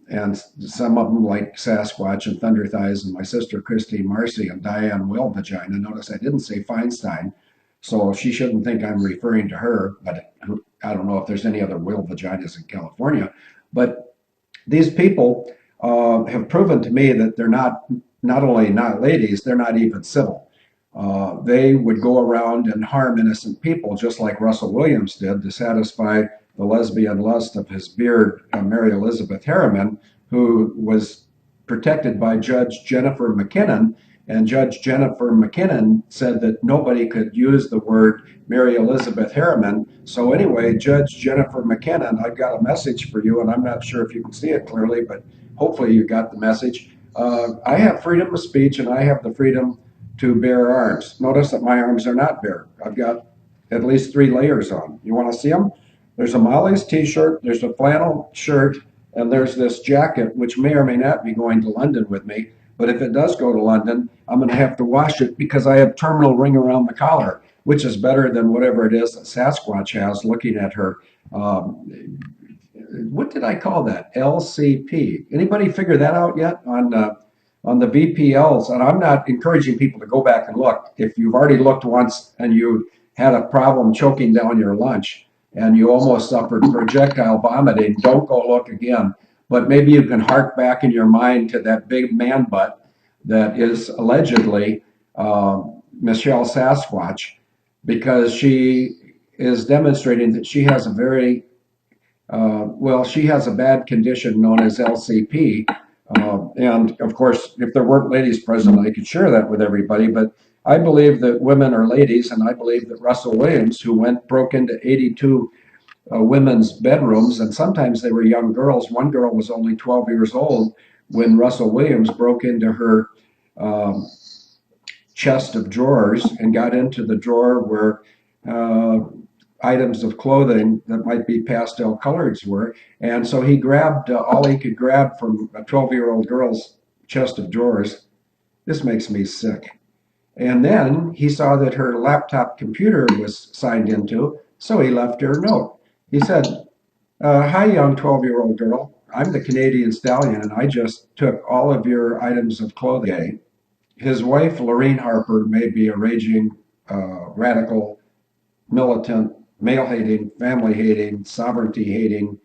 And some of them, like Sasquatch and Thunder Thighs, and my sister Christine Marcy and Diane Will Vagina. Notice I didn't say Feinstein, so she shouldn't think I'm referring to her. But I don't know if there's any other Will Vaginas in California. But these people have proven to me that they're not only not ladies, they're not even civil. They would go around and harm innocent people, just like Russell Williams did, to satisfy the lesbian lust of his beard, Mary Elizabeth Harriman, who was protected by Judge Jennifer McKinnon. And Judge Jennifer McKinnon said that nobody could use the word Mary Elizabeth Harriman. So anyway, Judge Jennifer McKinnon, I've got a message for you, and I'm not sure if you can see it clearly, but hopefully you got the message. I have freedom of speech, and I have the freedom to bear arms. Notice that my arms are not bare. I've got at least 3 layers on. You want to see them? There's a Molly's t-shirt, there's a flannel shirt, and there's this jacket, which may or may not be going to London with me. But if it does go to London, I'm going to have to wash it because I have terminal ring around the collar, which is better than whatever it is that Sasquatch has looking at her. What did I call that? LCP. Anybody figure that out yet on the VPLs? And I'm not encouraging people to go back and look. If you've already looked once and you had a problem choking down your lunch and you almost suffered projectile vomiting, don't go look again. But maybe you can hark back in your mind to that big man butt that is allegedly Michelle Sasquatch, because she is demonstrating that she has a very she has a bad condition known as LCP. And of course, if there weren't ladies present, I could share that with everybody. But I believe that women are ladies, and I believe that Russell Williams, who broke into 82 women's bedrooms, and sometimes they were young girls. One girl was only 12 years old when Russell Williams broke into her um, chest of drawers and got into the drawer where items of clothing that might be pastel colors were. And so he grabbed all he could grab from a 12-year-old girl's chest of drawers. This makes me sick. And then he saw that her laptop computer was signed into, so he left her a note. He said, hi, young 12-year-old girl. I'm the Canadian Stallion, and I just took all of your items of clothing. His wife, Lorraine Harper, may be a raging, radical, militant, male-hating, family-hating, sovereignty-hating,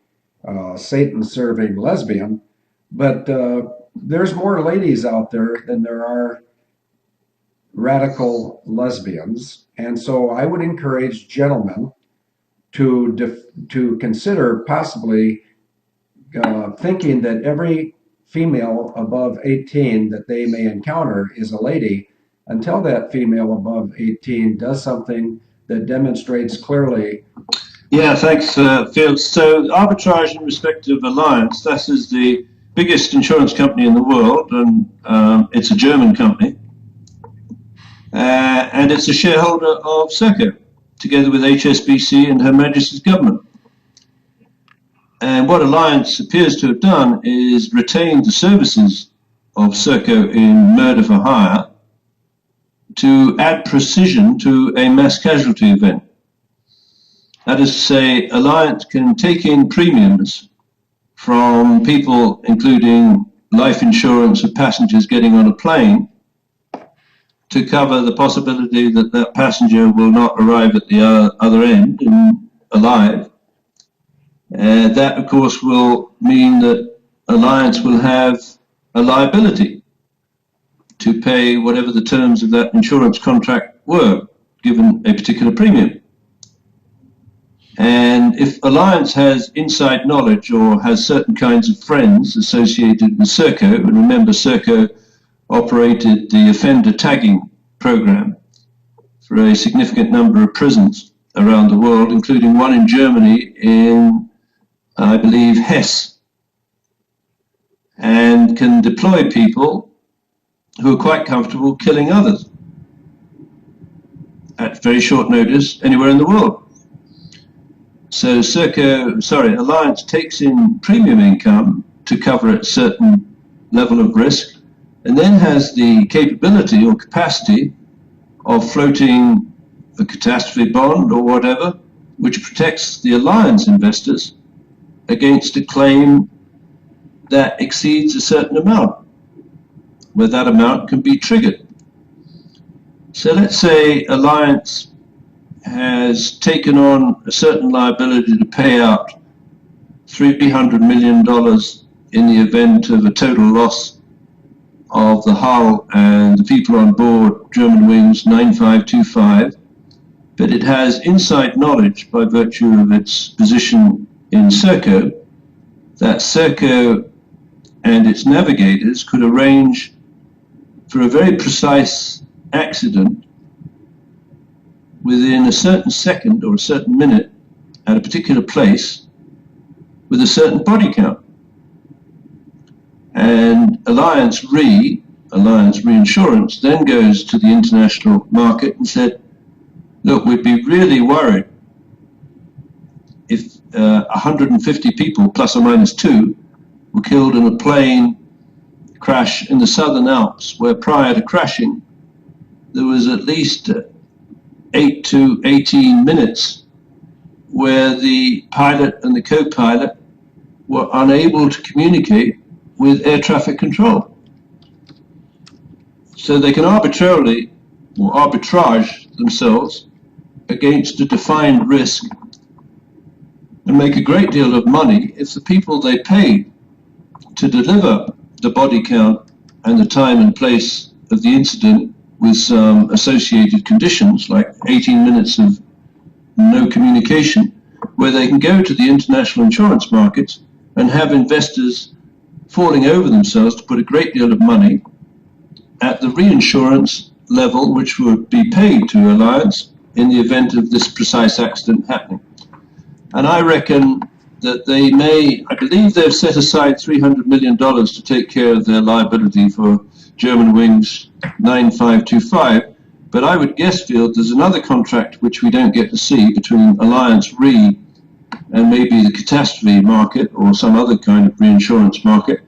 Satan-serving lesbian, but there's more ladies out there than there are radical lesbians. And so I would encourage gentlemen to consider possibly thinking that every female above 18 that they may encounter is a lady until that female above 18 does something that demonstrates clearly. Yeah, thanks, Phil. So, arbitrage in respect of Alliance, that is the biggest insurance company in the world, and it's a German company. And it's a shareholder of Serco, together with HSBC and Her Majesty's government. And what Alliance appears to have done is retained the services of Serco in murder for hire to add precision to a mass casualty event. That is to say, Alliance can take in premiums from people, including life insurance of passengers getting on a plane, to cover the possibility that that passenger will not arrive at the other end alive. That, of course, will mean that Alliance will have a liability to pay whatever the terms of that insurance contract were, given a particular premium. And if Alliance has inside knowledge or has certain kinds of friends associated with Serco, and remember Serco operated the offender tagging program for a significant number of prisons around the world, including one in Germany in, I believe, Hesse, and can deploy people who are quite comfortable killing others at very short notice anywhere in the world. So Alliance takes in premium income to cover a certain level of risk, and then has the capability or capacity of floating a catastrophe bond or whatever, which protects the Alliance investors against a claim that exceeds a certain amount, where that amount can be triggered. So let's say Alliance has taken on a certain liability to pay out $300 million in the event of a total loss of the hull and the people on board German wings 9525, but it has inside knowledge by virtue of its position in Serco that Serco and its navigators could arrange for a very precise accident within a certain second or a certain minute at a particular place with a certain body count. And Alliance Reinsurance, then goes to the international market and said, look, we'd be really worried if 150 people, plus or minus 2, were killed in a plane crash in the Southern Alps, where prior to crashing, there was at least 8 to 18 minutes where the pilot and the co-pilot were unable to communicate with air traffic control. So they can arbitrarily or arbitrage themselves against a defined risk and make a great deal of money if the people they paid to deliver the body count and the time and place of the incident with some associated conditions like 18 minutes of no communication, where they can go to the international insurance markets and have investors falling over themselves to put a great deal of money at the reinsurance level, which would be paid to Alliance in the event of this precise accident happening. And I reckon that they may, I believe they've set aside $300 million to take care of their liability for German Wings 9525, but I would guess, Field, there's another contract which we don't get to see between Alliance Re and maybe the catastrophe market or some other kind of reinsurance market,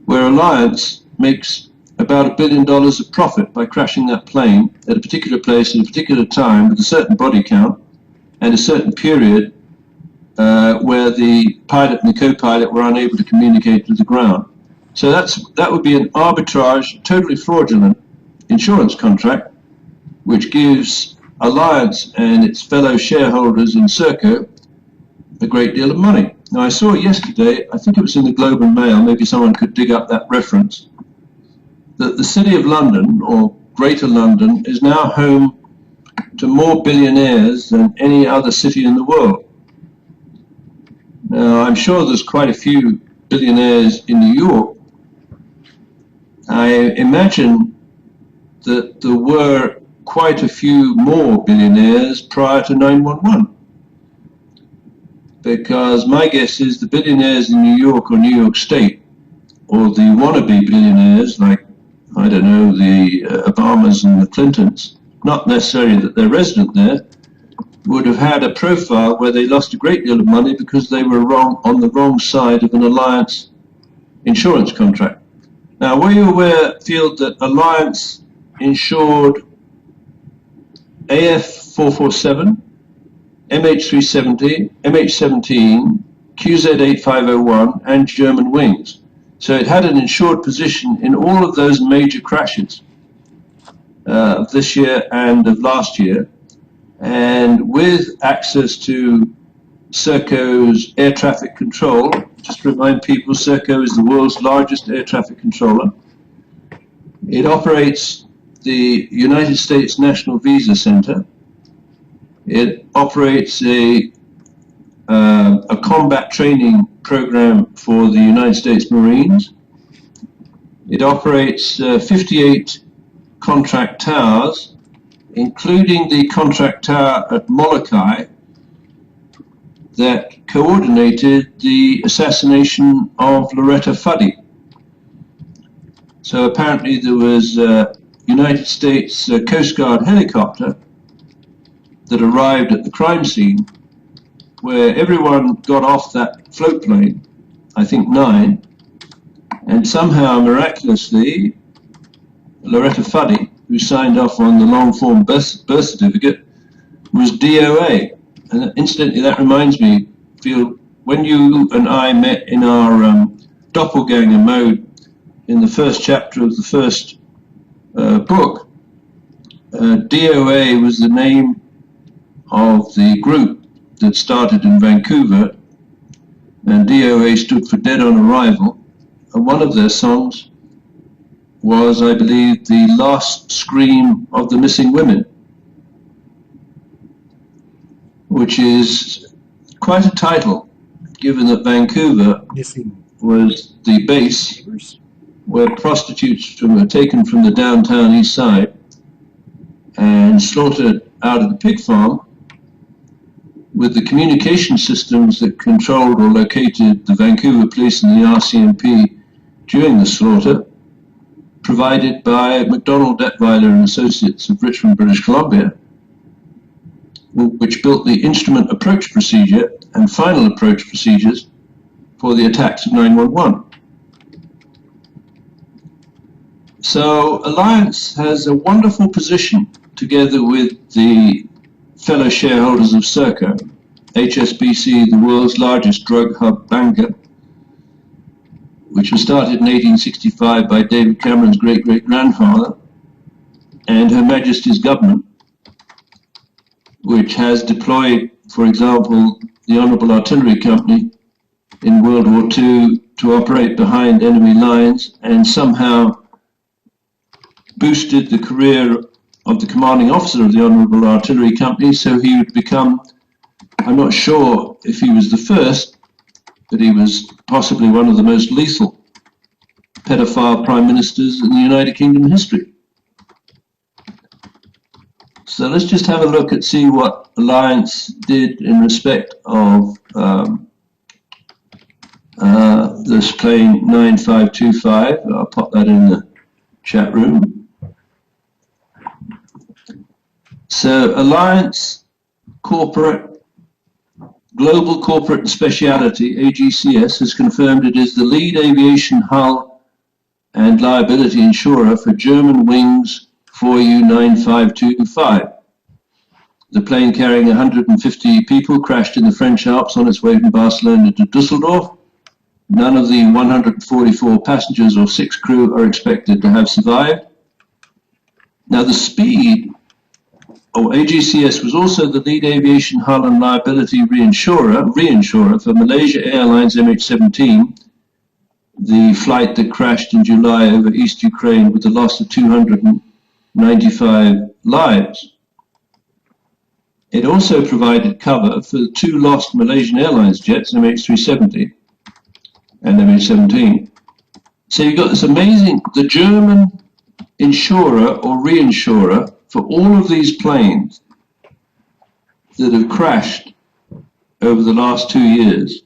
where Alliance makes about $1 billion of profit by crashing that plane at a particular place at a particular time with a certain body count and a certain period where the pilot and the co-pilot were unable to communicate with the ground. So that would be an arbitrage, totally fraudulent insurance contract, which gives Alliance and its fellow shareholders in Serco a great deal of money. Now, I saw yesterday, I think it was in the Globe and Mail, maybe someone could dig up that reference, that the City of London, or Greater London, is now home to more billionaires than any other city in the world. Now, I'm sure there's quite a few billionaires in New York. I imagine that there were quite a few more billionaires prior to 9/11. Because my guess is the billionaires in New York or New York State, or the wannabe billionaires like, I don't know, the Obamas and the Clintons, not necessarily that they're resident there, would have had a profile where they lost a great deal of money because they were on the wrong side of an Alliance insurance contract. Now, were you aware, Field, that Alliance insured AF447, MH370, MH17, QZ8501, and German Wings? So it had an insured position in all of those major crashes of this year and of last year. And with access to Serco's air traffic control, just to remind people, Serco is the world's largest air traffic controller. It operates the United States National Visa Center. It operates a combat training program for the United States Marines. It operates 58 contract towers, including the contract tower at Molokai that coordinated the assassination of Loretta Fuddy. So apparently there was a United States Coast Guard helicopter that arrived at the crime scene, where everyone got off that float plane, I think 9, and somehow, miraculously, Loretta Fuddy, who signed off on the long-form birth certificate, was DOA. And incidentally, that reminds me, Phil, when you and I met in our doppelganger mode in the first chapter of the first book, DOA was the name of the group that started in Vancouver, and DOA stood for Dead on Arrival, and one of their songs was, I believe, The Last Scream of the Missing Women, which is quite a title, given that Vancouver was the base where prostitutes were taken from the downtown east side and slaughtered out of the pig farm, with the communication systems that controlled or located the Vancouver Police and the RCMP during the slaughter provided by MacDonald, Detweiler and Associates of Richmond, British Columbia, which built the instrument approach procedure and final approach procedures for the attacks of 9/11. So Alliance has a wonderful position together with the fellow shareholders of Serco, HSBC, the world's largest drug hub banker, which was started in 1865 by David Cameron's great-great-grandfather, and Her Majesty's government, which has deployed, for example, the Honourable Artillery Company in World War II to operate behind enemy lines and somehow boosted the career of the commanding officer of the Honourable Artillery Company, so he would become, I'm not sure if he was the first, but he was possibly one of the most lethal pedophile prime ministers in the United Kingdom history. So let's just have a look and see what Alliance did in respect of this plane 9525. I'll pop that in the chat room. So Alliance Corporate, Global Corporate and Speciality, AGCS, has confirmed it is the lead aviation hull and liability insurer for German Wings 4U9525. The plane carrying 150 people crashed in the French Alps on its way from Barcelona to Dusseldorf. None of the 144 passengers or 6 crew are expected to have survived. Now, the Speed, or AGCS, was also the lead aviation hull and liability reinsurer for Malaysia Airlines MH17, the flight that crashed in July over East Ukraine with the loss of 295 lives. It also provided cover for the 2 lost Malaysian Airlines jets, MH370 and MH17. So you've got this amazing, the German insurer or reinsurer for all of these planes that have crashed over the last 2 years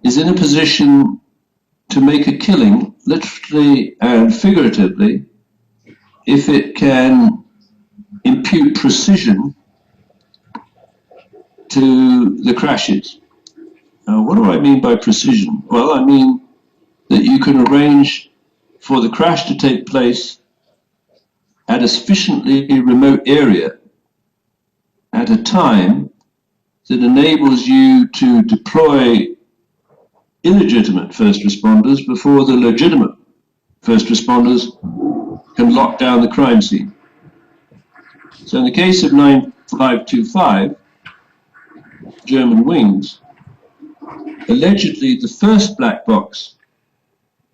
is in a position to make a killing, literally and figuratively, if it can impute precision to the crashes. Now, what do I mean by precision? Well, I mean that you can arrange for the crash to take place at a sufficiently remote area at a time that enables you to deploy illegitimate first responders before the legitimate first responders can lock down the crime scene. So in the case of 9525, German Wings, allegedly the first black box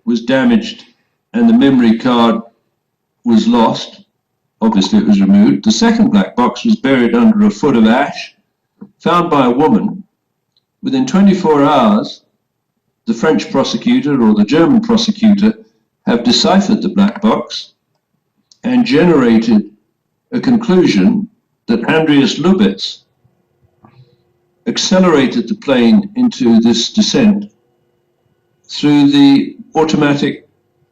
was damaged and the memory card was lost. Obviously it was removed. The second black box was buried under a foot of ash, found by a woman. Within 24 hours, the French prosecutor or the German prosecutor have deciphered the black box and generated a conclusion that Andreas Lubitz accelerated the plane into this descent through the automatic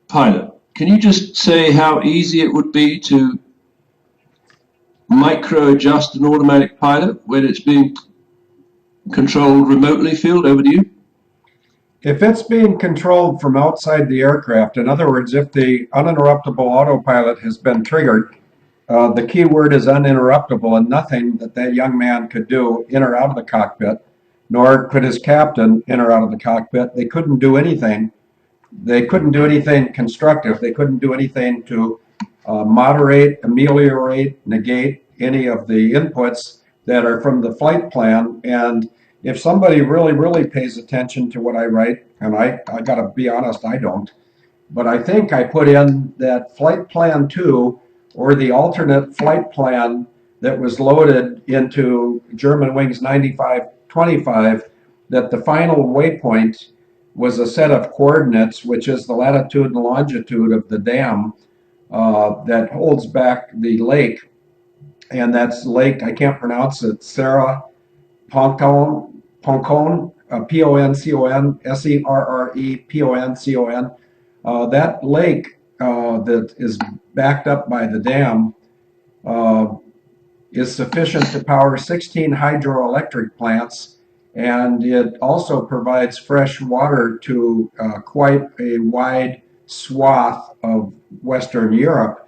pilot. Can you just say how easy it would be to micro-adjust an automatic pilot when it's being controlled remotely? Field, over to you. If it's being controlled from outside the aircraft, in other words, if the uninterruptible autopilot has been triggered, the key word is uninterruptible, and nothing that young man could do in or out of the cockpit, nor could his captain in or out of the cockpit. They couldn't do anything. They couldn't do anything constructive. They couldn't do anything to moderate, ameliorate, negate any of the inputs that are from the flight plan. And if somebody really pays attention to what I write, and I got to be honest, I don't, but I think I put in that flight plan 2, or the alternate flight plan that was loaded into German Wings 9525, that the final waypoint was a set of coordinates, which is the latitude and longitude of the dam that holds back the lake. And that's Lake, I can't pronounce it, Sarah Poncon, Poncon, Serreponcon. That lake that is backed up by the dam is sufficient to power 16 hydroelectric plants, and it also provides fresh water to quite a wide swath of Western Europe.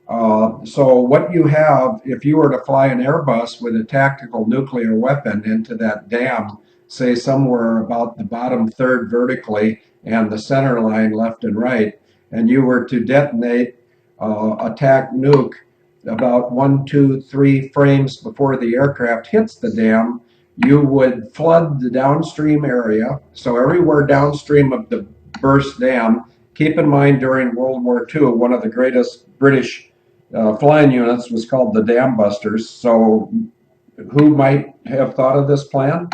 So what you have, if you were to fly an Airbus with a tactical nuclear weapon into that dam, say somewhere about the bottom third vertically and the center line left and right, and you were to detonate a TAC nuke about 1, 2, 3 frames before the aircraft hits the dam, you would flood the downstream area. So everywhere downstream of the burst dam, keep in mind during World War II, one of the greatest British flying units was called the Dam Busters. So who might have thought of this plan?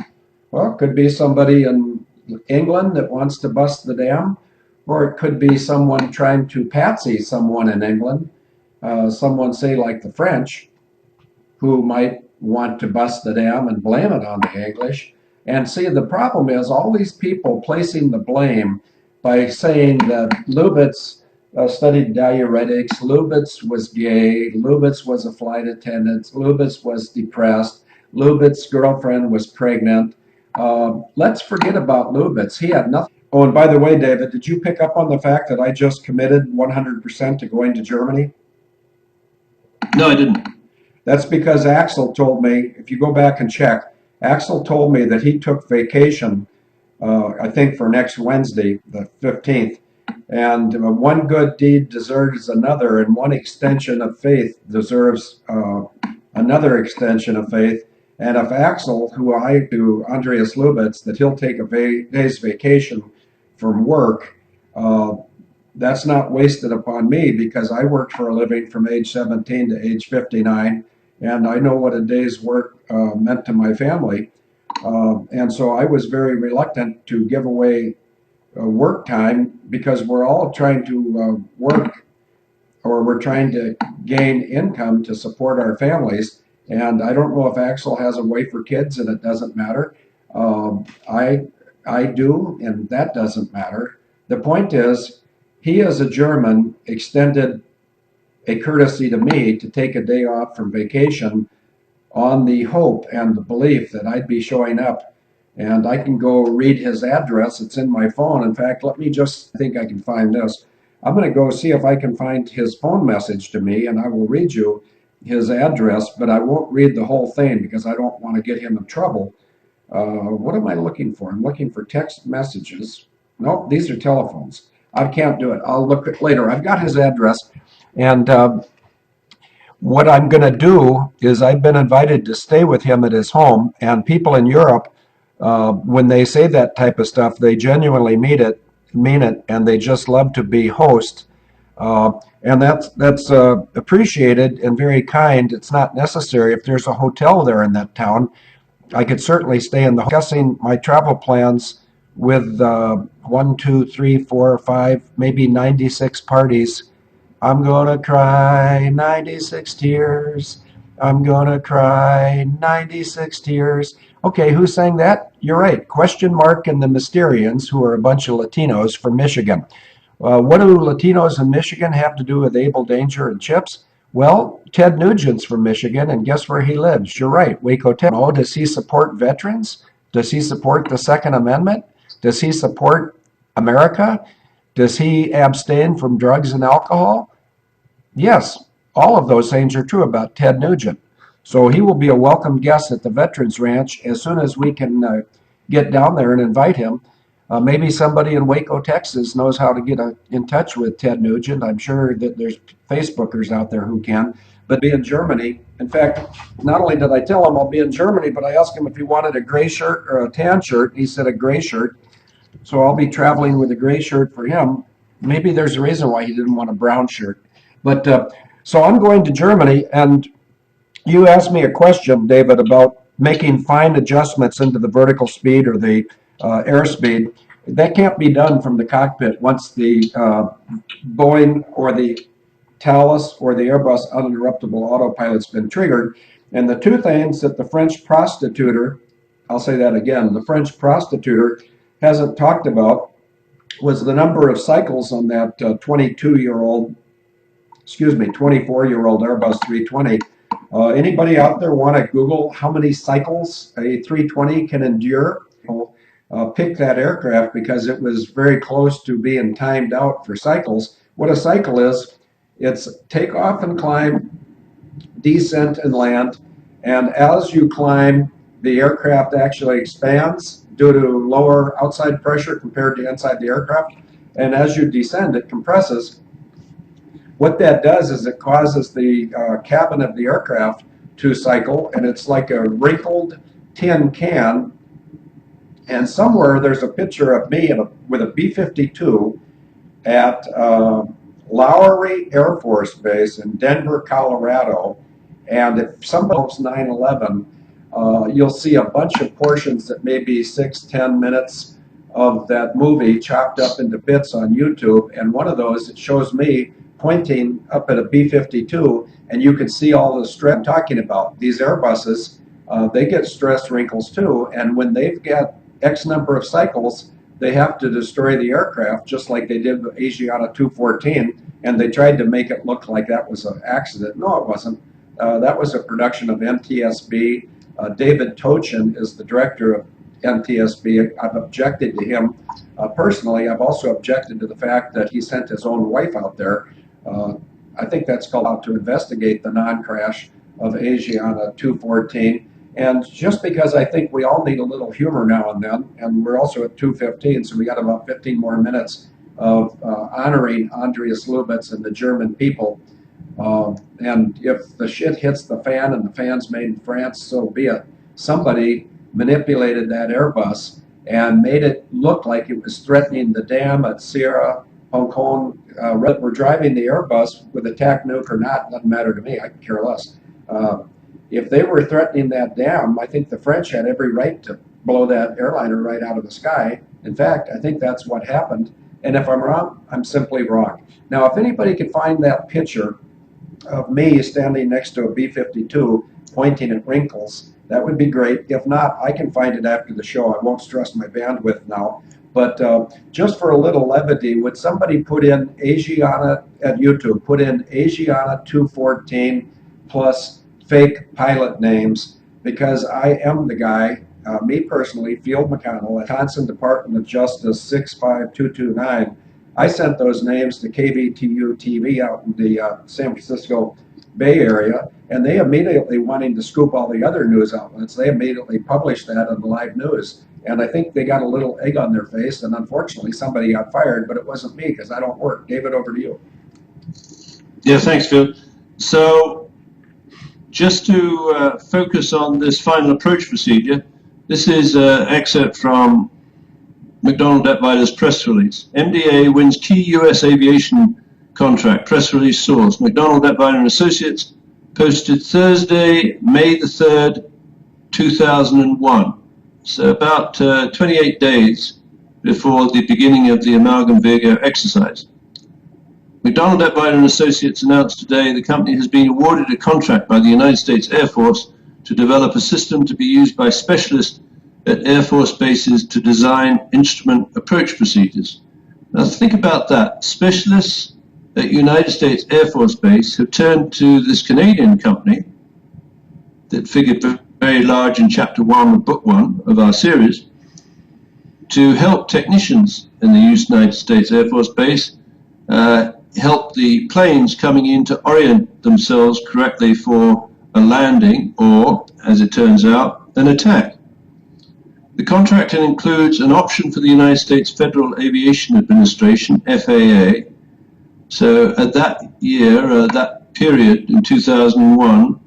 Well, it could be somebody in England that wants to bust the dam, or it could be someone trying to patsy someone in England, someone, say, like the French, who might want to bust the dam and blame it on the English. And see, the problem is all these people placing the blame by saying that Lubitz studied diuretics, Lubitz was gay, Lubitz was a flight attendant, Lubitz was depressed, Lubitz's girlfriend was pregnant. Let's forget about Lubitz. He had nothing. Oh, and by the way, David, did you pick up on the fact that I just committed 100% to going to Germany? No, I didn't. That's because Axel told me, if you go back and check, Axel told me that he took vacation, I think for next Wednesday, the 15th. And one good deed deserves another, and one extension of faith deserves another extension of faith. And if Axel, who I do, Andreas Lubitz, that he'll take a day's vacation from work, uh, that's not wasted upon me because I worked for a living from age 17 to age 59, and I know what a day's work meant to my family. And so I was very reluctant to give away work time because we're all trying to work, or we're trying to gain income to support our families. And I don't know if Axel has a wife or kids, and it doesn't matter. Um, I I do, and that doesn't matter. The point is, he as a German extended a courtesy to me to take a day off from vacation on the hope and the belief that I'd be showing up. And I can go read his address. It's in my phone. In fact, let me just think I can find this. I'm going to go see if I can find his phone message to me, and I will read you his address, but I won't read the whole thing because I don't want to get him in trouble. What am I looking for? I'm looking for text messages. Nope, these are telephones. I can't do it. I'll look at later. I've got his address, and what I'm going to do is I've been invited to stay with him at his home, and people in Europe, when they say that type of stuff, they genuinely mean it, and they just love to be host. And that's appreciated and very kind. It's not necessary. If there's a hotel there in that town, I could certainly stay in the discussing my travel plans with one, two, three, four, five, maybe 96 parties. I'm gonna cry 96 tears. I'm gonna cry 96 tears. Okay, who sang that? You're right. Question Mark and the Mysterians, who are a bunch of Latinos from Michigan. What do Latinos in Michigan have to do with Abel Danger and Chips? Well, Ted Nugent's from Michigan, and guess where he lives? You're right, Waco, Texas. Oh, does he support veterans? Does he support the Second Amendment? Does he support America? Does he abstain from drugs and alcohol? Yes, all of those things are true about Ted Nugent. So he will be a welcome guest at the Veterans Ranch as soon as we can get down there and invite him. Maybe somebody in Waco, Texas knows how to get in touch with Ted Nugent. I'm sure that there's Facebookers out there who can. But be in Germany. In fact, not only did I tell him I'll be in Germany, but I asked him if he wanted a gray shirt or a tan shirt. He said a gray shirt. So I'll be traveling with a gray shirt for him. Maybe there's a reason why he didn't want a brown shirt. But so I'm going to Germany, and you asked me a question, David, about making fine adjustments into the vertical speed or the airspeed. That can't be done from the cockpit once the Boeing or the Thales or the Airbus uninterruptible autopilot's been triggered. And the two things that the French prostituter, I'll say that again, the French prostituter hasn't talked about was the number of cycles on that 22-year-old, 24-year-old Airbus 320. Anybody out there want to Google how many cycles a 320 can endure? Pick that aircraft because it was very close to being timed out for cycles. What a cycle is, it's takeoff and climb, descent and land, and as you climb, the aircraft actually expands due to lower outside pressure compared to inside the aircraft, and as you descend, it compresses. What that does is it causes the cabin of the aircraft to cycle, and it's like a wrinkled tin can. And somewhere there's a picture of me with a B-52 at Lowry Air Force Base in Denver, Colorado. And if somebody knows 9/11, you'll see a bunch of portions that may be 6, 10 minutes of that movie chopped up into bits on YouTube. And one of those, it shows me pointing up at a B-52, and you can see all the stress I'm talking about. These Airbuses, they get stress wrinkles too. And when they've got X number of cycles, they have to destroy the aircraft, just like they did with Asiana 214, and they tried to make it look like that was an accident. No, it wasn't. That was a production of NTSB. David Tochin is the director of NTSB. I've objected to him personally. I've also objected to the fact that he sent his own wife out there. I think that's called out to investigate the non-crash of Asiana 214. And just because I think we all need a little humor now and then, and we're also at 2:15, so we got about 15 more minutes of honoring Andreas Lubitz and the German people. And if the shit hits the fan and the fan's made in France, so be it. Somebody manipulated that Airbus and made it look like it was threatening the dam at Sierra, Hong Kong. We're driving the Airbus with a TAC nuke or not, doesn't matter to me, I could care less. If they were threatening that dam, I think the French had every right to blow that airliner right out of the sky. In fact, I think that's what happened. And if I'm wrong, I'm simply wrong. Now, if anybody can find that picture of me standing next to a B-52 pointing at wrinkles, that would be great. If not, I can find it after the show. I won't stress my bandwidth now. But just for a little levity, would somebody put in Asiana at YouTube, put in Asiana 214 plus fake pilot names, because I am the guy, me personally, Field McConnell, at Wisconsin Department of Justice 65229. I sent those names to KVTU TV out in the San Francisco Bay Area, and they immediately, wanting to scoop all the other news outlets, they immediately published that on the live news. And I think they got a little egg on their face, and unfortunately somebody got fired, but it wasn't me because I don't work. David, over to you. Yeah, thanks, Phil. So just to focus on this final approach procedure, this is an excerpt from McDonnell Detweiler's press release. MDA wins key U.S. aviation contract. Press release source. McDonnell Detweiler and Associates, posted Thursday, May the 3rd, 2001. So about 28 days before the beginning of the Amalgam Virgo exercise. McDonnell Detweiler and Associates announced today the company has been awarded a contract by the United States Air Force to develop a system to be used by specialists at Air Force bases to design instrument approach procedures. Now think about that. Specialists at United States Air Force Base have turned to this Canadian company that figured very large in Chapter 1 of Book 1 of our series to help technicians in the United States Air Force Base help the planes coming in to orient themselves correctly for a landing or, as it turns out, an attack. The contract includes an option for the United States Federal Aviation Administration, FAA. So at that year, that period in 2001,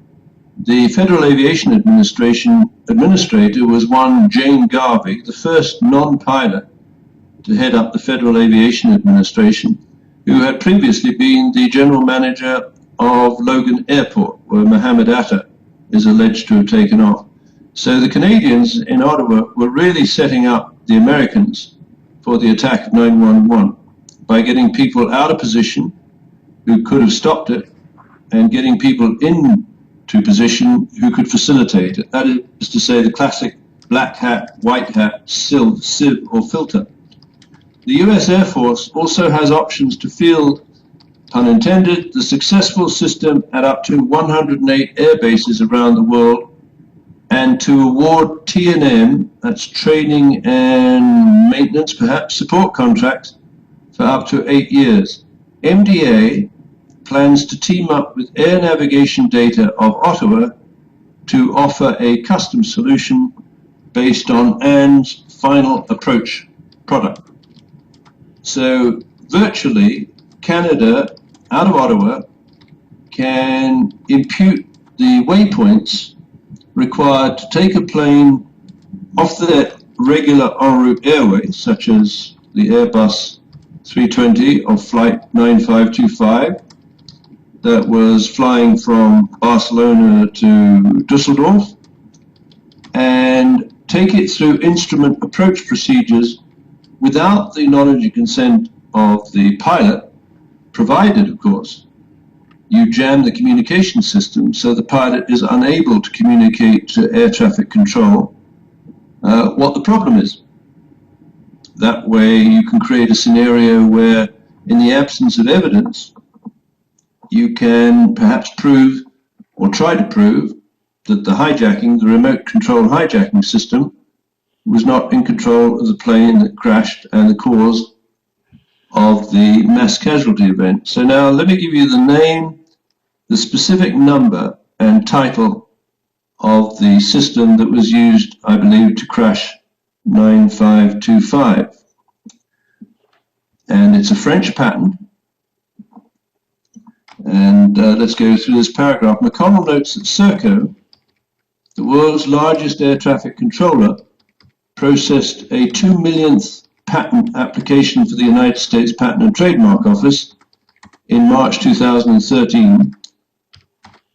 the Federal Aviation Administration administrator was one Jane Garvey, the first non-pilot to head up the Federal Aviation Administration, who had previously been the general manager of Logan Airport, where Mohammed Atta is alleged to have taken off. So the Canadians in Ottawa were really setting up the Americans for the attack of 9/11 by getting people out of position who could have stopped it and getting people into position who could facilitate it. That is to say, the classic black hat, white hat, sieve or filter. The US Air Force also has options to field, pun intended, the successful system at up to 108 air bases around the world, and to award T&M, that's training and maintenance, perhaps support contracts, for up to 8 years. MDA plans to team up with Air Navigation Data of Ottawa to offer a custom solution based on AN's final approach product. So virtually, Canada, out of Ottawa, can impute the waypoints required to take a plane off the regular en route airways, such as the Airbus 320 of Flight 9525 that was flying from Barcelona to Dusseldorf, and take it through instrument approach procedures without the knowledge and consent of the pilot, provided, of course, you jam the communication system so the pilot is unable to communicate to air traffic control what the problem is. That way you can create a scenario where, in the absence of evidence, you can perhaps prove, or try to prove, that the hijacking, the remote control hijacking system, was not in control of the plane that crashed and the cause of the mass casualty event. So now let me give you the name, the specific number and title of the system that was used, I believe, to crash 9525. And it's a French patent. And let's go through this paragraph. McConnell notes that Serco, the world's largest air traffic controller, processed a 2 millionth patent application for the United States Patent and Trademark Office in March 2013,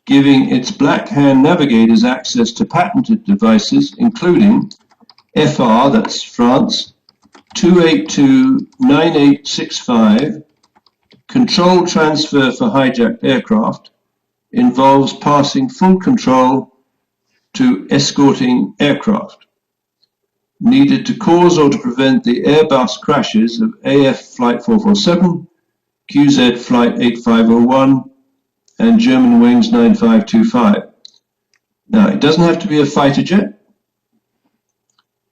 giving its Black Hand navigators access to patented devices, including FR, that's France, 2829865, control transfer for hijacked aircraft, involves passing full control to escorting aircraft, needed to cause or to prevent the Airbus crashes of AF Flight 447, QZ Flight 8501, and German Wings 9525. Now, it doesn't have to be a fighter jet.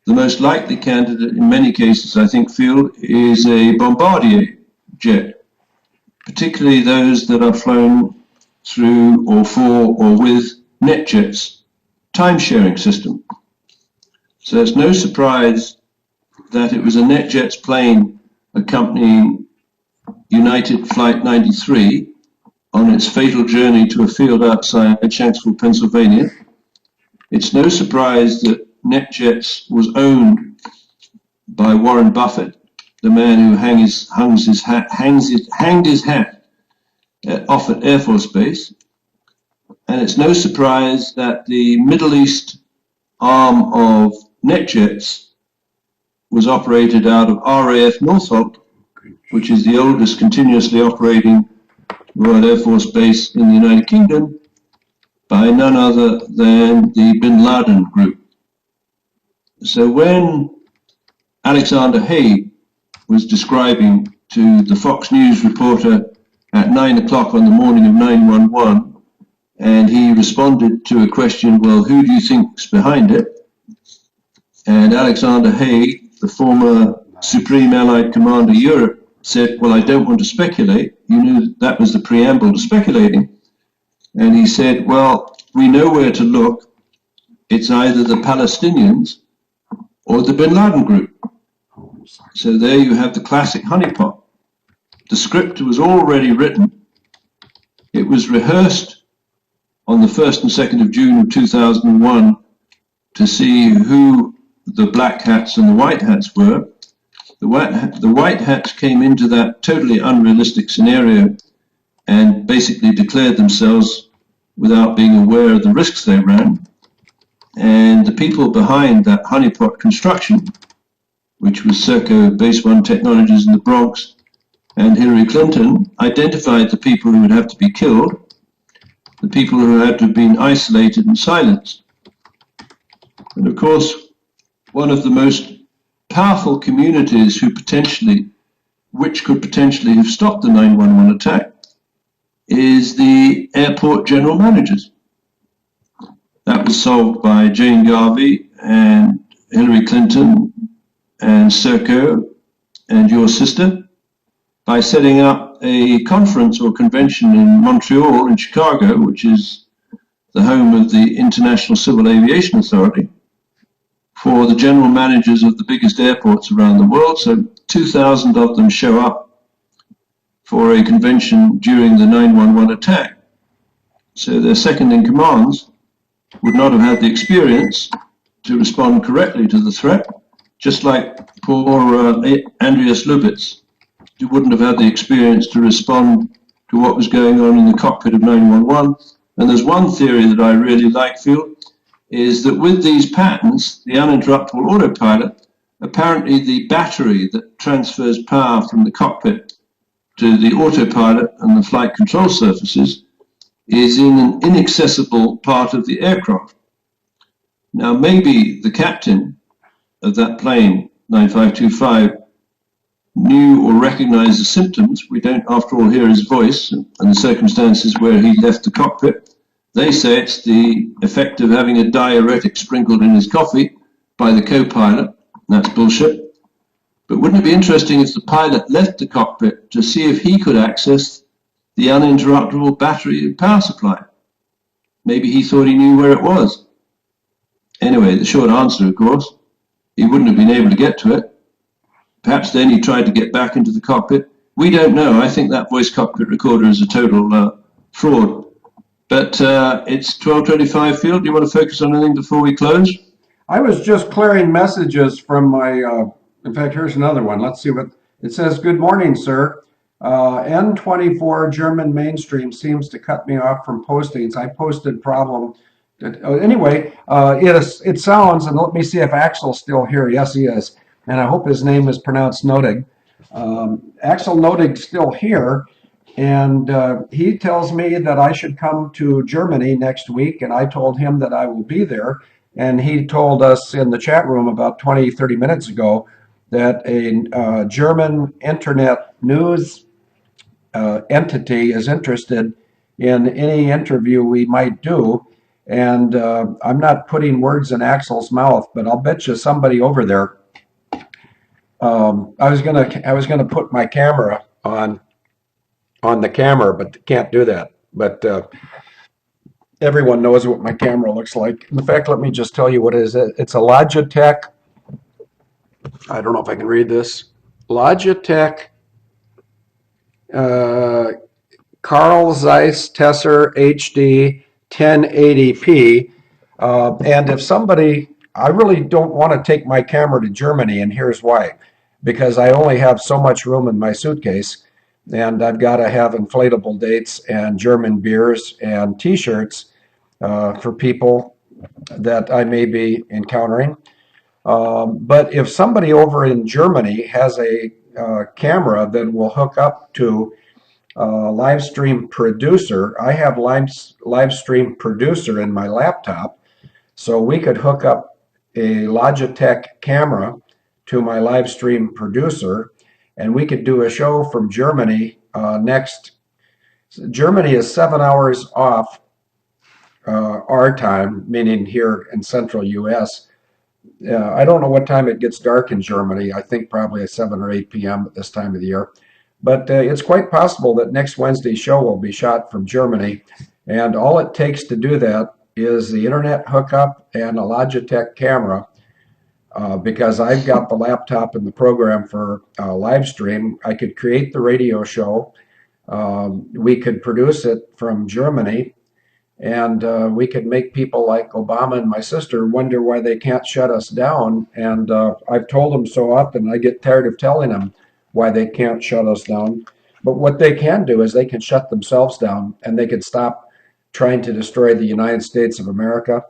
The most likely candidate in many cases, I think, field is a bombardier jet, particularly those that are flown through or for or with NetJet's time-sharing system. So it's no surprise that it was a NetJet's plane accompanying United Flight 93 on its fatal journey to a field outside Shanksville, Pennsylvania. It's no surprise that NetJets was owned by Warren Buffett, the man who hanged his hat at Offutt Air Force Base. And it's no surprise that the Middle East arm of NetJets was operated out of RAF Northolt, which is the oldest continuously operating Royal Air Force base in the United Kingdom, by none other than the Bin Laden group. So when Alexander Haig was describing to the Fox News reporter at 9 o'clock on the morning of 9/11, and he responded to a question, well, who do you think's behind it? And Alexander Haig, the former Supreme Allied Commander Europe, said, well, I don't want to speculate. You knew that was the preamble to speculating. And he said, well, we know where to look. It's either the Palestinians or the Bin Laden group. So there you have the classic honeypot. The script was already written. It was rehearsed on the 1st and 2nd of June of 2001 to see who the black hats and the white hats were. The white hats came into that totally unrealistic scenario and basically declared themselves without being aware of the risks they ran. And the people behind that honeypot construction, which was Serco Base 1 Technologies in the Bronx, and Hillary Clinton, identified the people who would have to be killed, the people who had to have been isolated and silenced. And of course, one of the most powerful communities which could potentially have stopped the 9/11 attack is the airport general managers. That was solved by Jane Garvey and Hillary Clinton and Serco and your sister by setting up a conference or convention in Montreal, in Chicago, which is the home of the International Civil Aviation Authority, for the general managers of the biggest airports around the world. So 2,000 of them show up for a convention during the 9/11 attack. So their second in commands would not have had the experience to respond correctly to the threat, just like poor Andreas Lubitz wouldn't have had the experience to respond to what was going on in the cockpit of 911. And there's one theory that I really like, Phil, is that with these patents, the uninterruptible autopilot, apparently the battery that transfers power from the cockpit to the autopilot and the flight control surfaces is in an inaccessible part of the aircraft. Now, maybe the captain of that plane, 9525, knew or recognized the symptoms. We don't, after all, hear his voice and the circumstances where he left the cockpit. They say it's the effect of having a diuretic sprinkled in his coffee by the co-pilot. That's bullshit. But wouldn't it be interesting if the pilot left the cockpit to see if he could access the uninterruptible battery and power supply? Maybe he thought he knew where it was. Anyway, the short answer, of course, he wouldn't have been able to get to it. Perhaps then he tried to get back into the cockpit. We don't know. I think that voice cockpit recorder is a total fraud. But it's 12:25, Phil. Do you want to focus on anything before we close? I was just clearing messages from my, in fact, here's another one. Let's see what it says. Good morning, sir. N24 German mainstream seems to cut me off from postings. I posted problem. Anyway, it sounds, and let me see if Axel's still here. Yes, he is. And I hope his name is pronounced Nodig. Axel Nodig's still here. And he tells me that I should come to Germany next week, and I told him that I will be there. And he told us in the chat room about 20, 30 minutes ago that a German internet news entity is interested in any interview we might do. And I'm not putting words in Axel's mouth, but I'll bet you somebody over there. I was gonna put my camera on the camera, but can't do that. But everyone knows what my camera looks like. In fact, let me just tell you what it is. It's a Logitech. I don't know if I can read this. Logitech Carl Zeiss Tesser HD 1080p. And if somebody, I really don't want to take my camera to Germany, and here's why. Because I only have so much room in my suitcase. And I've got to have inflatable dates and German beers and T-shirts for people that I may be encountering. But if somebody over in Germany has a camera that will hook up to live stream producer, I have live stream producer in my laptop, so we could hook up a Logitech camera to my live stream producer, and we could do a show from Germany next. Germany is 7 hours off our time, meaning here in central US. I don't know what time it gets dark in Germany. I think probably at 7 or 8 p.m. at this time of the year. But it's quite possible that next Wednesday's show will be shot from Germany. And all it takes to do that is the internet hookup and a Logitech camera. Because I've got the laptop and the program for live stream, I could create the radio show. We could produce it from Germany, and we could make people like Obama and my sister wonder why they can't shut us down. And I've told them so often, I get tired of telling them why they can't shut us down. But what they can do is they can shut themselves down, and they can stop trying to destroy the United States of America.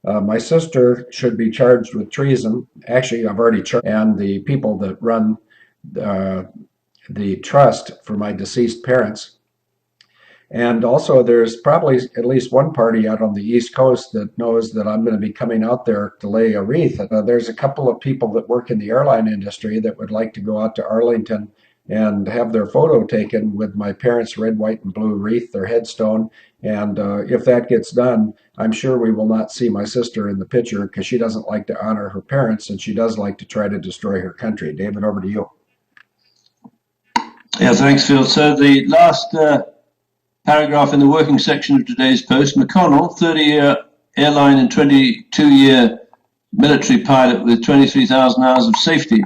My sister should be charged with treason. Actually, I've already charged, and the people that run the trust for my deceased parents. And also, there's probably at least one party out on the East Coast that knows that I'm going to be coming out there to lay a wreath. There's a couple of people that work in the airline industry that would like to go out to Arlington and have their photo taken with my parents' red, white, and blue wreath, their headstone. And if that gets done, I'm sure we will not see my sister in the picture because she doesn't like to honor her parents, and she does like to try to destroy her country. David, over to you. Yeah, thanks, Phil. So the last paragraph in the working section of today's post, McConnell, 30-year airline and 22-year military pilot with 23,000 hours of safety,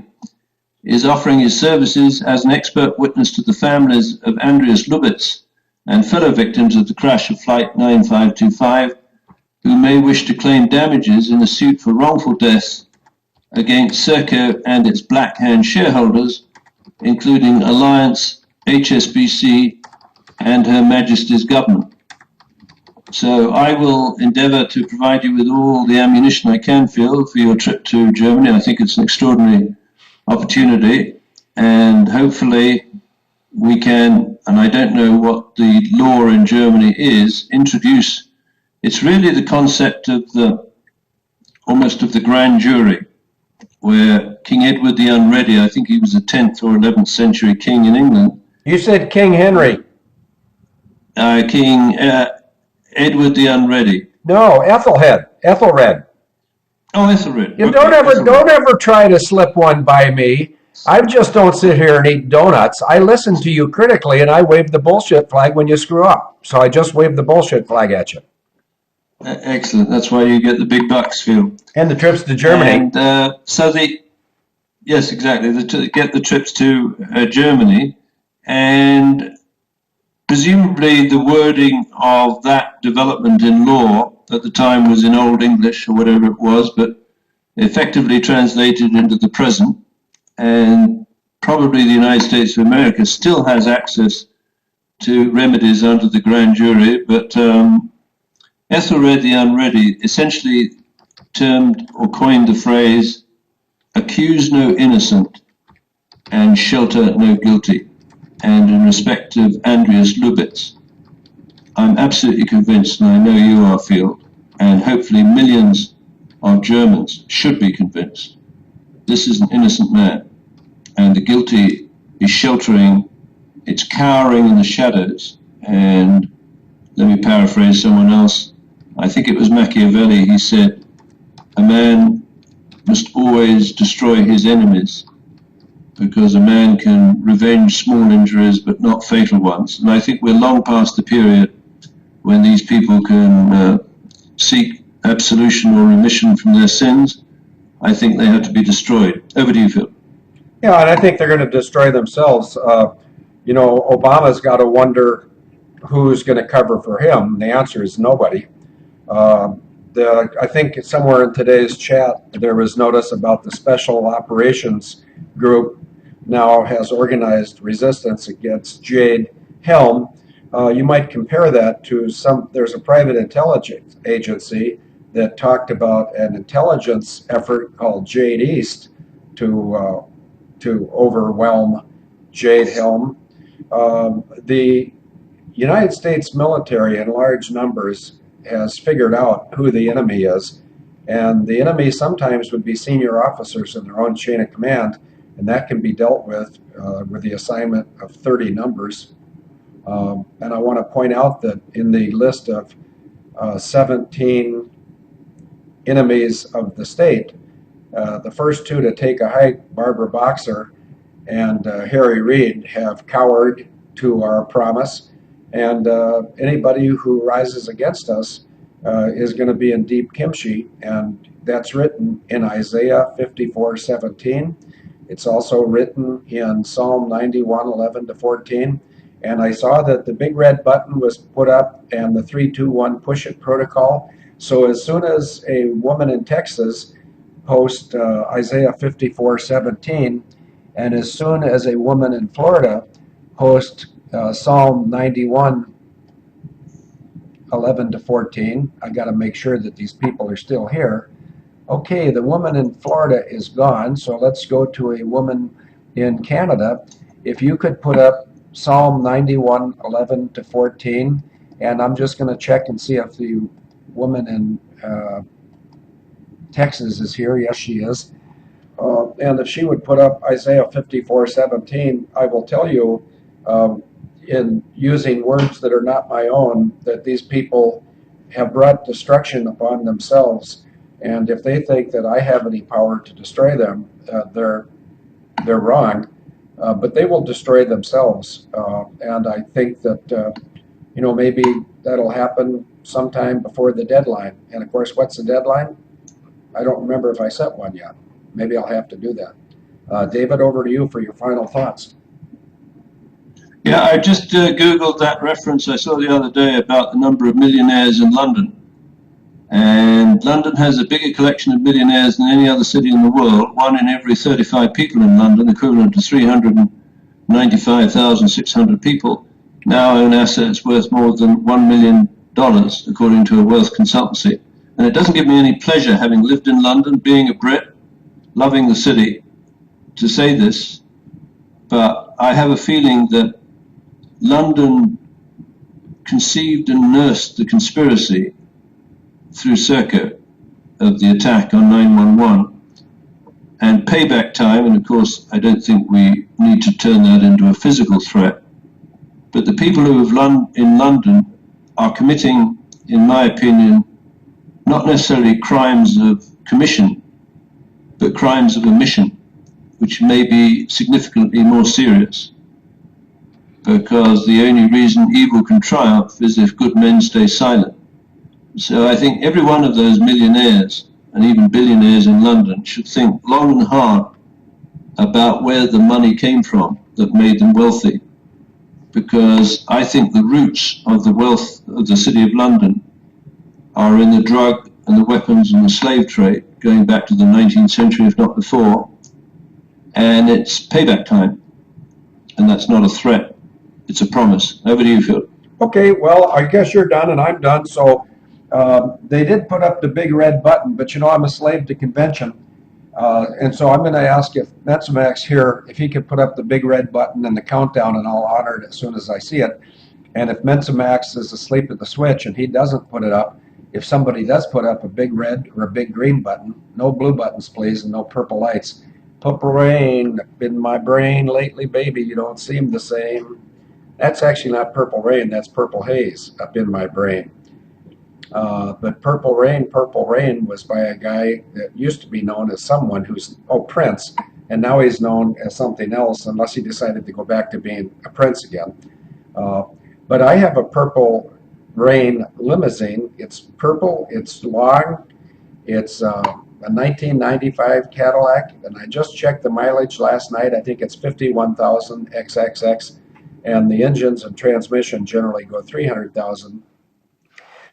is offering his services as an expert witness to the families of Andreas Lubitz and fellow victims of the crash of Flight 9525, who may wish to claim damages in a suit for wrongful death against Serco and its Black Hand shareholders including Alliance, HSBC, and Her Majesty's Government. So I will endeavour to provide you with all the ammunition I can, Phil, for your trip to Germany. I think it's an extraordinary opportunity, and hopefully we can, and I don't know what the law in Germany is, introduce, it's really the concept of almost of the grand jury, where King Edward the Unready, I think he was a 10th or 11th century king in England. You said King Henry. King Edward the Unready. No, Ethelred. Oh, Ethelred. You Okay, don't ever try to slip one by me. I just don't sit here and eat donuts. I listen to you critically, and I wave the bullshit flag when you screw up. So I just wave the bullshit flag at you. Excellent. That's why you get the big bucks, Phil. And the trips to Germany. And yes, exactly. Get the trips to Germany, and presumably the wording of that development in law at the time was in Old English or whatever it was, but effectively translated into the present. And probably the United States of America still has access to remedies under the grand jury, but Ethelred the Unready essentially termed or coined the phrase, accuse no innocent and shelter no guilty. And in respect of Andreas Lubitz, I'm absolutely convinced, and I know you are, Phil, and hopefully millions of Germans should be convinced, this is an innocent man, and the guilty is sheltering, it's cowering in the shadows. And let me paraphrase someone else, I think it was Machiavelli, he said, a man must always destroy his enemies, because a man can revenge small injuries but not fatal ones. And I think we're long past the period when these people can seek absolution or remission from their sins. I think they have to be destroyed. Over to you, Phil. Yeah, and I think they're going to destroy themselves. Obama's got to wonder who's going to cover for him. The answer is nobody. I think somewhere in today's chat there was notice about the Special Operations Group now has organized resistance against Jade Helm. You might compare that to there's a private intelligence agency that talked about an intelligence effort called Jade East to overwhelm Jade Helm. The United States military in large numbers has figured out who the enemy is, and the enemy sometimes would be senior officers in their own chain of command, and that can be dealt with the assignment of 30 numbers. And I want to point out that in the list of 17 enemies of the state, the first two to take a hike, Barbara Boxer and Harry Reid, have cowered to our promise, and anybody who rises against us is going to be in deep kimchi, and that's written in Isaiah 54:17. It's also written in Psalm 91:11-14. And I saw that the big red button was put up and the 3-2-1 push it protocol. So as soon as a woman in Texas posts Isaiah 54:17, and as soon as a woman in Florida posts Psalm 91:11-14, I got to make sure that these people are still here. Okay, the woman in Florida is gone, so let's go to a woman in Canada. If you could put up Psalm 91:11-14, and I'm just going to check and see if the woman in Texas is here. Yes, she is. And if she would put up Isaiah 54:17, I will tell you, in using words that are not my own, that these people have brought destruction upon themselves. And if they think that I have any power to destroy them, they're wrong. But they will destroy themselves. And I think that, maybe that'll happen sometime before the deadline. And of course, what's the deadline? I don't remember if I set one yet. Maybe I'll have to do that. David, over to you for your final thoughts. Yeah, I just Googled that reference I saw the other day about the number of millionaires in London. And London has a bigger collection of millionaires than any other city in the world. One in every 35 people in London, equivalent to 300 95,600 people now own assets worth more than $1 million, according to a wealth consultancy. And it doesn't give me any pleasure, having lived in London, being a Brit, loving the city, to say this, but I have a feeling that London conceived and nursed the conspiracy through Serco of the attack on 911, and payback time, and of course I don't think we need to turn that into a physical threat, but the people who have in London are committing, in my opinion, not necessarily crimes of commission, but crimes of omission, which may be significantly more serious, because the only reason evil can triumph is if good men stay silent. So I think every one of those millionaires and even billionaires in London should think long and hard about where the money came from that made them wealthy, because I think the roots of the wealth of the City of London are in the drug and the weapons and the slave trade, going back to the 19th century, if not before, and it's payback time, and that's not a threat, it's a promise. Over to you, Phil. Okay, well, I guess you're done and I'm done. So they did put up the big red button, but you know, I'm a slave to convention. And so I'm going to ask if Metsumax here, if he could put up the big red button and the countdown, and I'll honor it as soon as I see it. And if Metsumax is asleep at the switch and he doesn't put it up, if somebody does put up a big red or a big green button, no blue buttons, please, and no purple lights. Purple rain in my brain lately, baby, you don't seem the same. That's actually not purple rain, that's purple haze up in my brain. But Purple Rain was by a guy that used to be known as someone who's, Prince, and now he's known as something else unless he decided to go back to being a prince again. Uh, but I have a Purple Rain limousine. It's purple, it's long, it's a 1995 Cadillac, and I just checked the mileage last night. I think it's 51,000 XXX, and the engines and transmission generally go 300,000.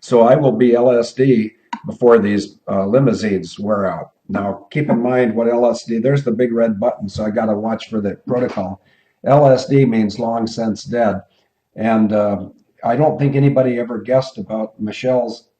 So I will be LSD before these limousines wear out. Now, keep in mind what LSD, there's the big red button, so I got to watch for the protocol. LSD means long since dead. And I don't think anybody ever guessed about Michelle's